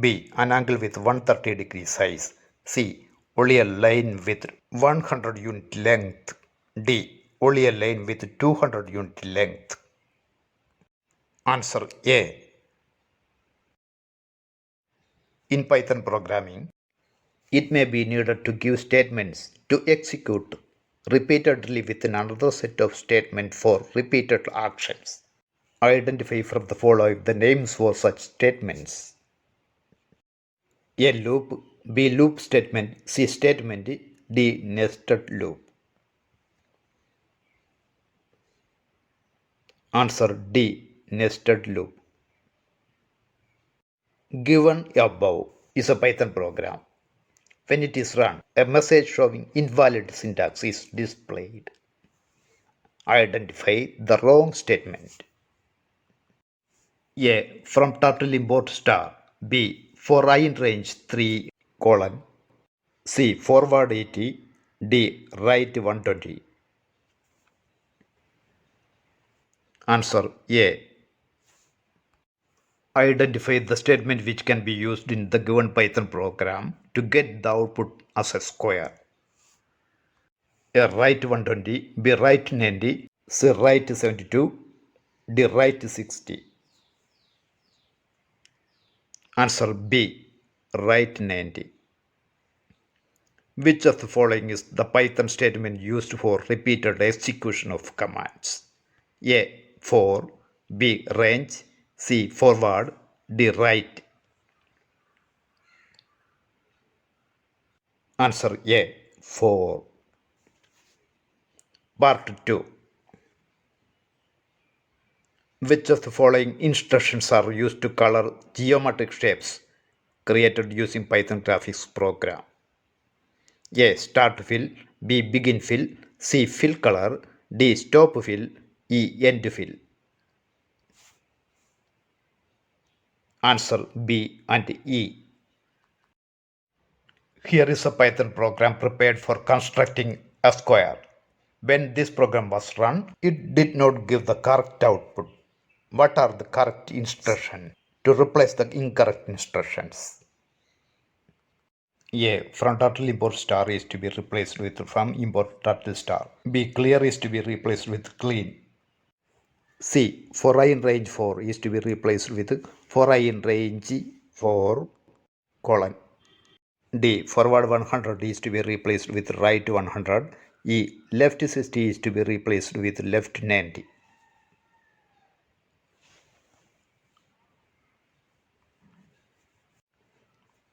Speaker 1: B. An angle with 130 degree size. C. Only a line with 100 unit length. D. Only a line with 200 unit length. Answer A. In Python programming, it may be needed to give statements to execute repeatedly within another set of statements for repeated actions. Identify from the following the names for such statements. A. Loop. B. Loop statement. C. Statement. D. Nested loop. Answer D. Nested loop. Given above is a Python program. When it is run, a message showing invalid syntax is displayed. Identify the wrong statement. A. From turtle import star. B. For I in range 3 colon. C. Forward 80. D. Right 120. Answer A. Identify the statement which can be used in the given Python program to get the output as a square. A. Right 120. B. Right 90. C. Right 72. D. Right 60. Answer B. Right 90. Which of the following is the Python statement used for repeated execution of commands? A. For. B. Range. C. Forward. D. Right. Answer A. For. Part 2. Which of the following instructions are used to color geometric shapes created using Python graphics program? A. Start fill. B. Begin fill. C. Fill color. D. Stop fill. E. End fill. Answer B and E. Here is a Python program prepared for constructing a square. When this program was run, it did not give the correct output. What are the correct instructions to replace the incorrect instructions? A. From turtle import star is to be replaced with from import turtle star. B. Clear is to be replaced with clean. C. For I in range 4 is to be replaced with for I in range 4 colon. D. Forward 100 is to be replaced with right 100. E. Left 60 is to be replaced with left 90.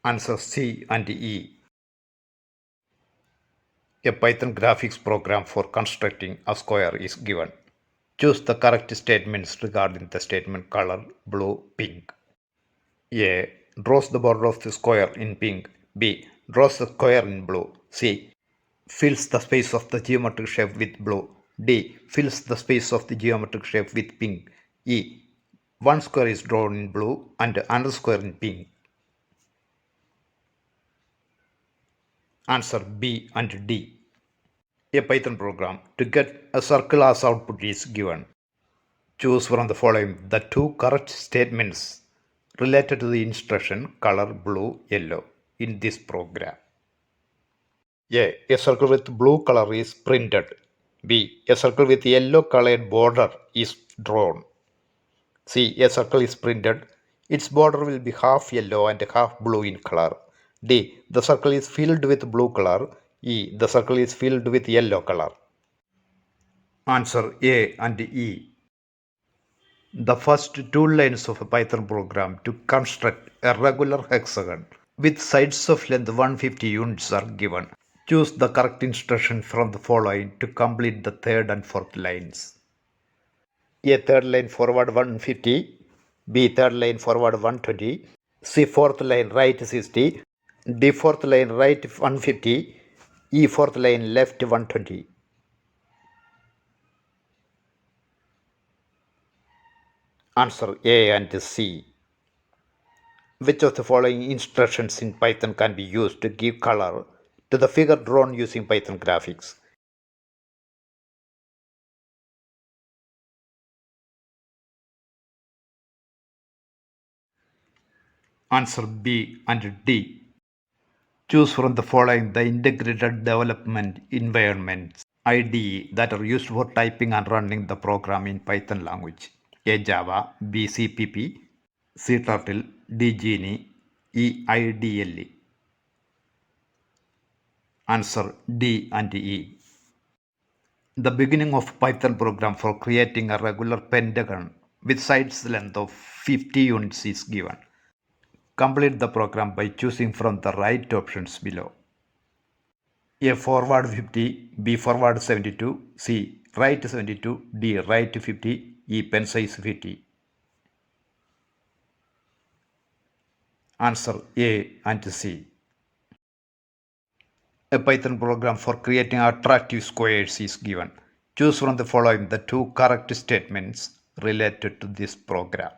Speaker 1: Answer C and E. A Python graphics program for constructing a square is given. Choose the correct statements regarding the statement color blue, pink. A. Draws the border of the square in pink. B. Draws the square in blue. C. Fills the space of the geometric shape with blue. D. Fills the space of the geometric shape with pink. E. One square is drawn in blue and another square in pink. Answer B and D. A Python program to get a circle as output is given. Choose from the following the two correct statements related to the instruction color blue, yellow in this program. A circle with blue color is printed. B. A circle with yellow colored border is drawn. C. A circle is printed. Its border will be half yellow and half blue in color. D. The circle is filled with blue color. E. The circle is filled with yellow color. Answer A and E. The first two lines of a Python program to construct a regular hexagon with sides of length 150 units are given. Choose the correct instruction from the following to complete the third and fourth lines. A. Third line forward 150. B. Third line forward 120. C. Fourth line right 60. D. Fourth line right 150. E. Fourth line left 120. Answer A and C. Which of the following instructions in Python can be used to give color to the figure drawn using Python graphics? Answer B and D. Choose from the following the integrated development environments IDE that are used for typing and running the program in Python language. A. Java, B. CPP, C. Turtle, D. Genie, E. IDLE. Answer D and E. The beginning of Python program for creating a regular pentagon with sides length of 50 units is given. Complete the program by choosing from the right options below. A. Forward 50, B. Forward 72, C. Right 72, D. Right 50, E. Pen size 50. Answer A and C. A Python program for creating attractive squares is given. Choose from the following the two correct statements related to this program.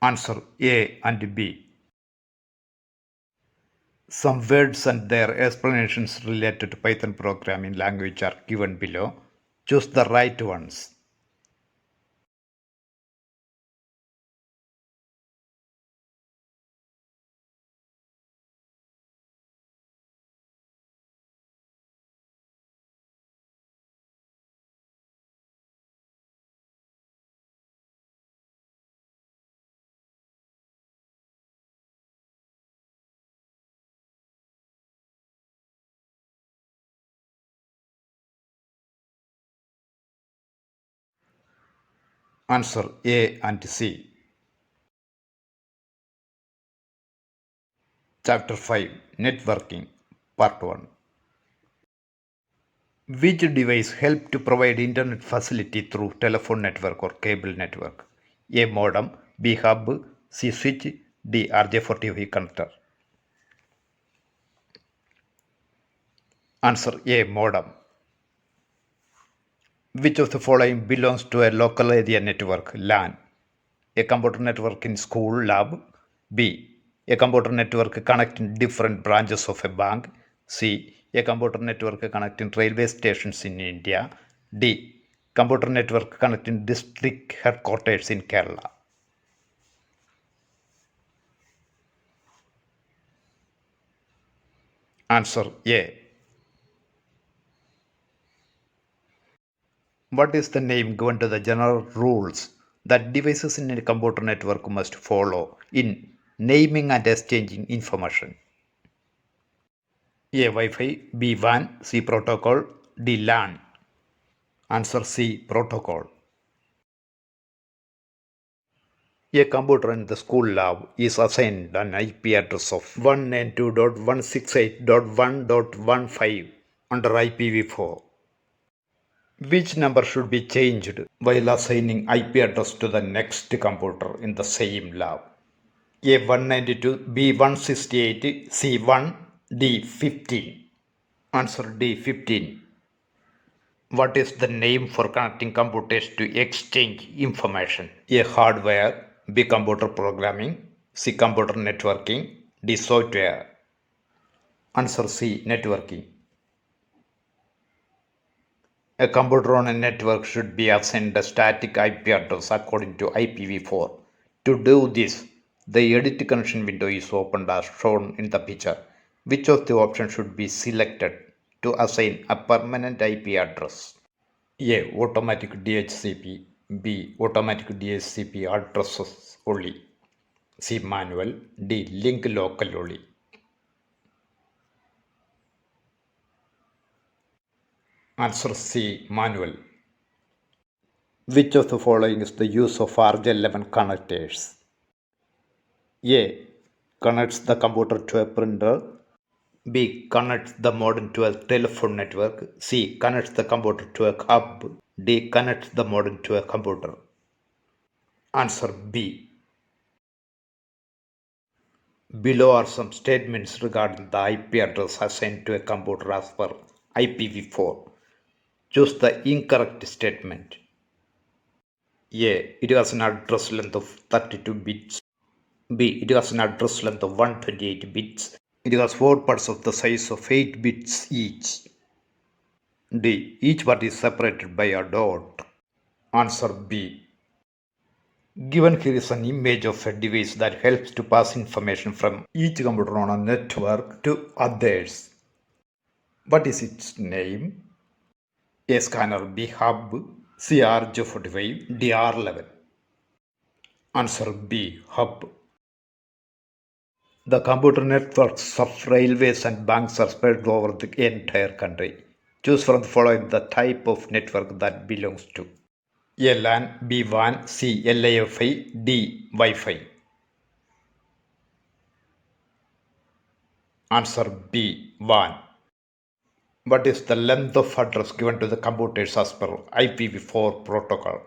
Speaker 1: Answer A and B. Some words and their explanations related to Python programming language are given below. Choose the right ones. Answer A and C. Chapter 5 Networking Part 1. Which device help to provide internet facility through telephone network or cable network? A. Modem. B. Hub. C. Switch. D. RJ45 connector. Answer A. Modem. Which of the following belongs to a local area network? LAN. A computer network in school lab. B. A computer network connecting different branches of a bank. C. A computer network connecting railway stations in India. D. Computer network connecting district headquarters in Kerala. Answer A. What is the name given to the general rules that devices in a computer network must follow in naming and exchanging information? A. Wi-Fi. B. WAN. C. Protocol. D. LAN. Answer C. Protocol. A computer in the school lab is assigned an IP address of 192.168.1.15 under IPv4. Which number should be changed while assigning IP address to the next computer in the same lab? A 192, B 168, C 1, D 15. Answer D 15. What is the name for connecting computers to exchange information? A. Hardware. B. Computer programming. C. Computer networking. D. Software. Answer C. Networking. A computer on a network should be assigned a static IP address according to IPv4. To do this, the edit connection window is opened as shown in the picture. Which of the options should be selected to assign a permanent IP address? A. Automatic DHCP. B. Automatic DHCP addresses only. C. Manual. D. Link local only. Answer C. Manual. Which of the following is the use of RJ11 connectors? A. Connects the computer to a printer. B. Connects the modem to a telephone network. C. Connects the computer to a hub. D. Connects the modem to a computer. Answer B. Below are some statements regarding the IP address assigned to a computer as per IPv4. Choose the incorrect statement. A. It has an address length of 32 bits. B. It has an address length of 128 bits. It has 4 parts of the size of 8 bits each. D. Each part is separated by a dot. Answer B. Given here is an image of a device that helps to pass information from each computer on a network to others. What is its name? A. Scanner. B. Hub. C. RJ45. D. R11. Answer B. Hub. The computer networks of railways and banks are spread over the entire country. Choose from the following the type of network that belongs to A. LAN, B. WAN, C. LAFI, D. Wi-Fi. Answer B. WAN. What is the length of address given to the computers as per IPv4 protocol?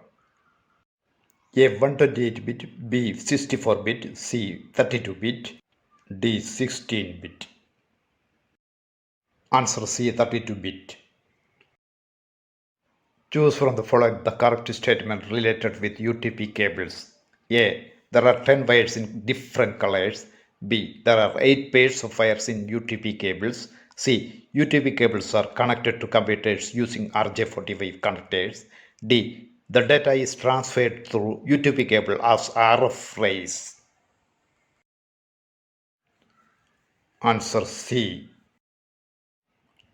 Speaker 1: A. 128-bit, B. 64-bit, C. 32-bit, D. 16-bit. Answer C. 32-bit. Choose from the following the correct statement related with UTP cables. A. There are 10 wires in different colors. B. There are 8 pairs of wires in UTP cables. C. UTP cables are connected to computers using RJ45 connectors. D. The data is transferred through UTP cable as RF rays. Answer C.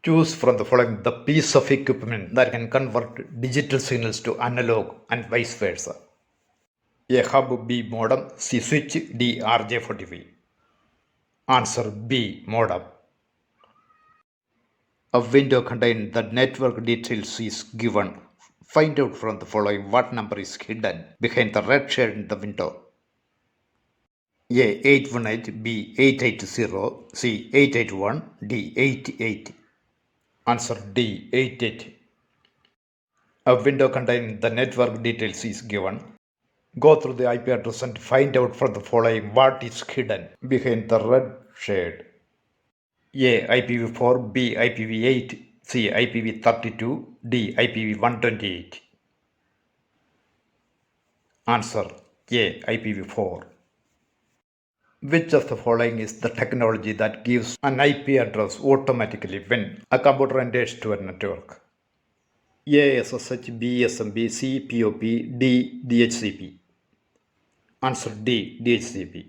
Speaker 1: Choose from the following the piece of equipment that can convert digital signals to analog and vice versa. A. Hub, B. Modem, C. Switch, D. RJ45. Answer B. Modem. A window containing the network details is given. Find out from the following what number is hidden behind the red shade in the window. A. 818, B. 880, C. 881, D. 88. Answer D. 88. A window containing the network details is given. Go through the IP address and find out from the following what is hidden behind the red shade. A. IPv4, B. IPv8, C. IPv32, D. IPv128. Answer A. IPv4. Which of the following is the technology that gives an IP address automatically when a computer enters to a network? A. SSH, B. SMB, C. POP, D. DHCP. Answer D. DHCP.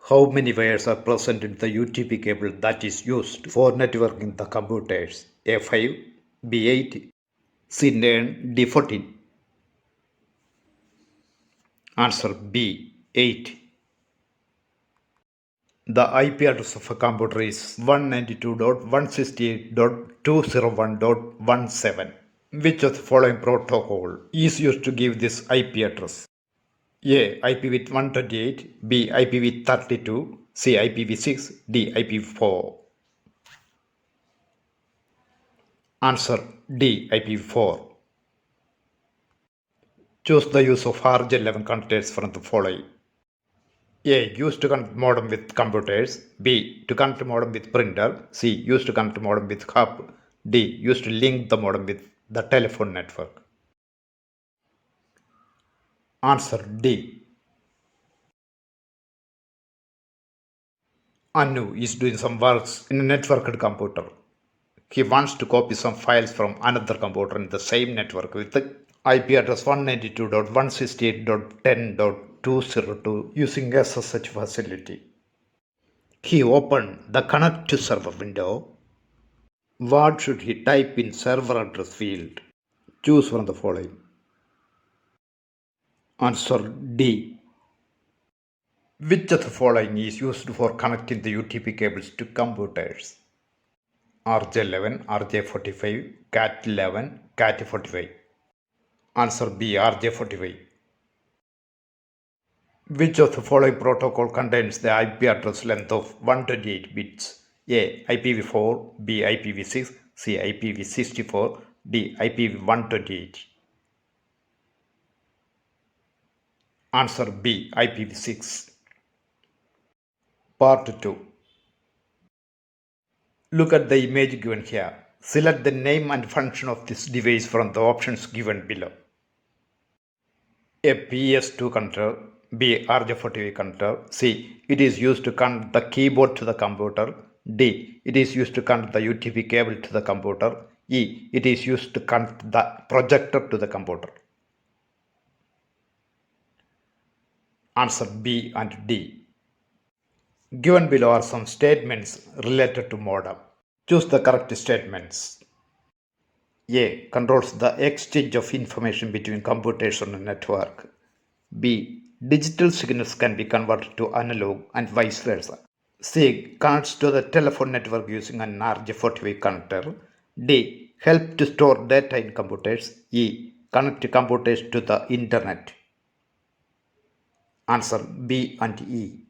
Speaker 1: How many wires are present in the UTP cable that is used for networking the computers? A5, B8, C9, D14. Answer B. 8. The IP address of a computer is 192.168.201.17. Which of the following protocol is used to give this IP address? A. IPv128, B. IPv32, C. IPv6, D. IPv4. Answer D. IPv4. Choose the use of RJ11 connectors from the following. A. Used to connect modem with computers. B. To connect modem with printer. C. Used to connect modem with hub. D. Used to link the modem with the telephone network. Answer D. Anu is doing some works in a networked computer. He wants to copy some files from another computer in the same network with the IP address 192.168.10.202 using SSH facility. He opened the connect to server window. What should he type in server address field? Choose from the following. Answer D. Which of the following is used for connecting the UTP cables to computers? RJ11, RJ45, CAT11, CAT45. Answer B. RJ45. Which of the following protocol contains the IP address length of 128 bits? A. IPv4, B. IPv6, C. IPv64, D. IPv128. Answer B. IPv6. Part 2. Look at the image given here. Select the name and function of this device from the options given below. A PS2 connector, B. RJ45 connector, C. It is used to connect the keyboard to the computer, D. It is used to connect the UTP cable to the computer, E. It is used to connect the projector to the computer. Answer B and D. Given below are some statements related to modem. Choose the correct statements. A. Controls the exchange of information between computers on a network. B. Digital signals can be converted to analog and vice versa. C. Connects to the telephone network using an RJ45 connector. D. Help to store data in computers. E. Connect computers to the internet. Answer B and E.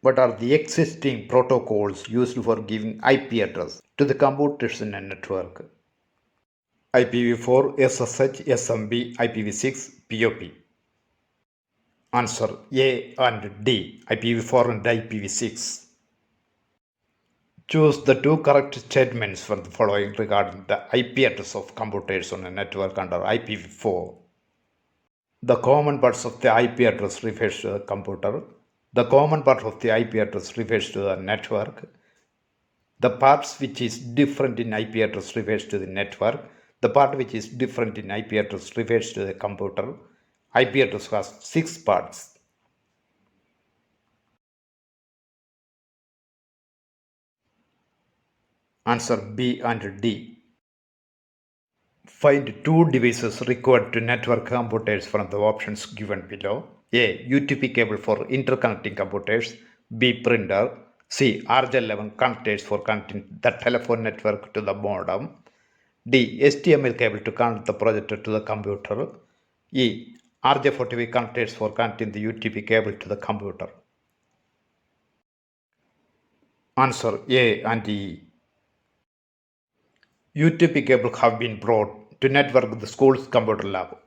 Speaker 1: What are the existing protocols used for giving IP address to the computers in a network? IPv4, SSH, SMB, IPv6, POP. Answer A and D, IPv4 and IPv6. Choose the two correct statements from the following regarding the IP address of computers on a network under IPv4. The common parts of the IP address refers to the computer. The common part of the IP address refers to the network. The parts which is different in IP address refers to the network. The part which is different in IP address refers to the computer. IP address has 6 parts. Answer B and D. Find two devices required to network computers from the options given below. A. UTP cable for interconnecting computers. B. Printer. C. RJ11 connectors for connecting the telephone network to the modem. D. HDMI cable to connect the projector to the computer. E. RJ45 connectors for connecting the UTP cable to the computer. Answer A and E. UTP cable have been brought to network the school's computer lab.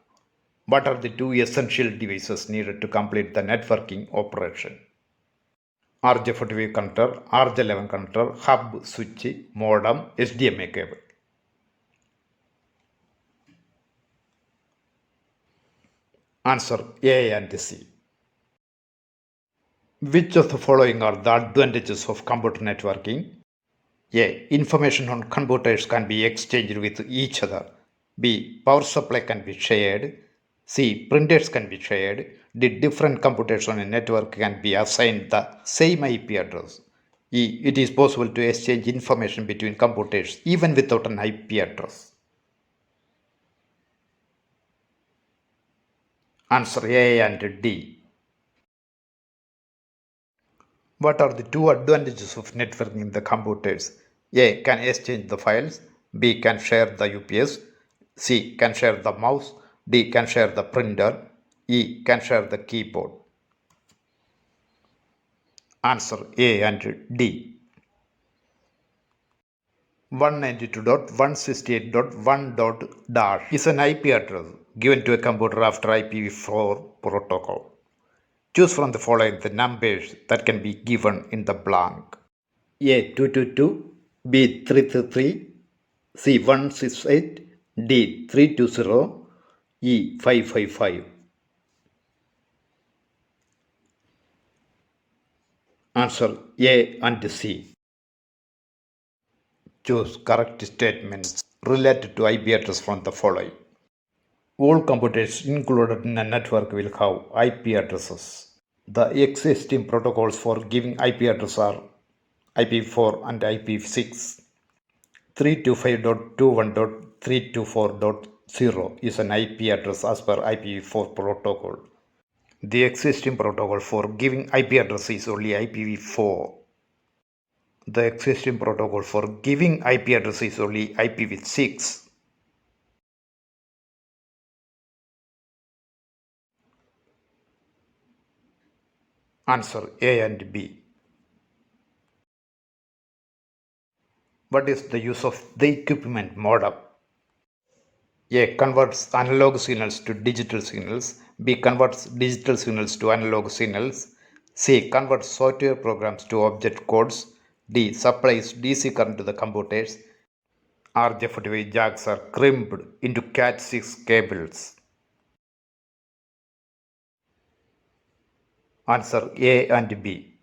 Speaker 1: What are the two essential devices needed to complete the networking operation? RJ45 connector, RJ11 connector, hub switch, modem, HDMI cable. Answer A and C. Which of the following are the advantages of computer networking? A. Information on computers can be exchanged with each other. B. Power supply can be shared. C. Printers can be shared. D. Different computers on a network can be assigned the same IP address. E. It is possible to exchange information between computers even without an IP address. Answer A and D. What are the two advantages of networking in the computers? A. Can exchange the files. B. Can share the UPS. C. Can share the mouse. D. Can share the printer. E. Can share the keyboard. Answer A and D. 192.168.1. is an IP address given to a computer after IPv4 protocol. Choose from the following the numbers that can be given in the blank. A 222, B 333, C 168, D 320, E 555. Answer A and C. Choose correct statements related to IP address from the following. All computers included in a network will have IP addresses. The existing protocols for giving IP address are IPv4 and IPv6. 325.21.324.0 is an IP address as per IPv4 protocol. The existing protocol for giving IP address is only IPv4. The existing protocol for giving IP address is only IPv6. Answer A and B. What is the use of the equipment modem? A. Converts analog signals to digital signals. B. Converts digital signals to analog signals. C. Converts software programs to object codes. D. Supplies DC current to the computers. RJ45 jacks are crimped into Cat6 cables. Answer A and B.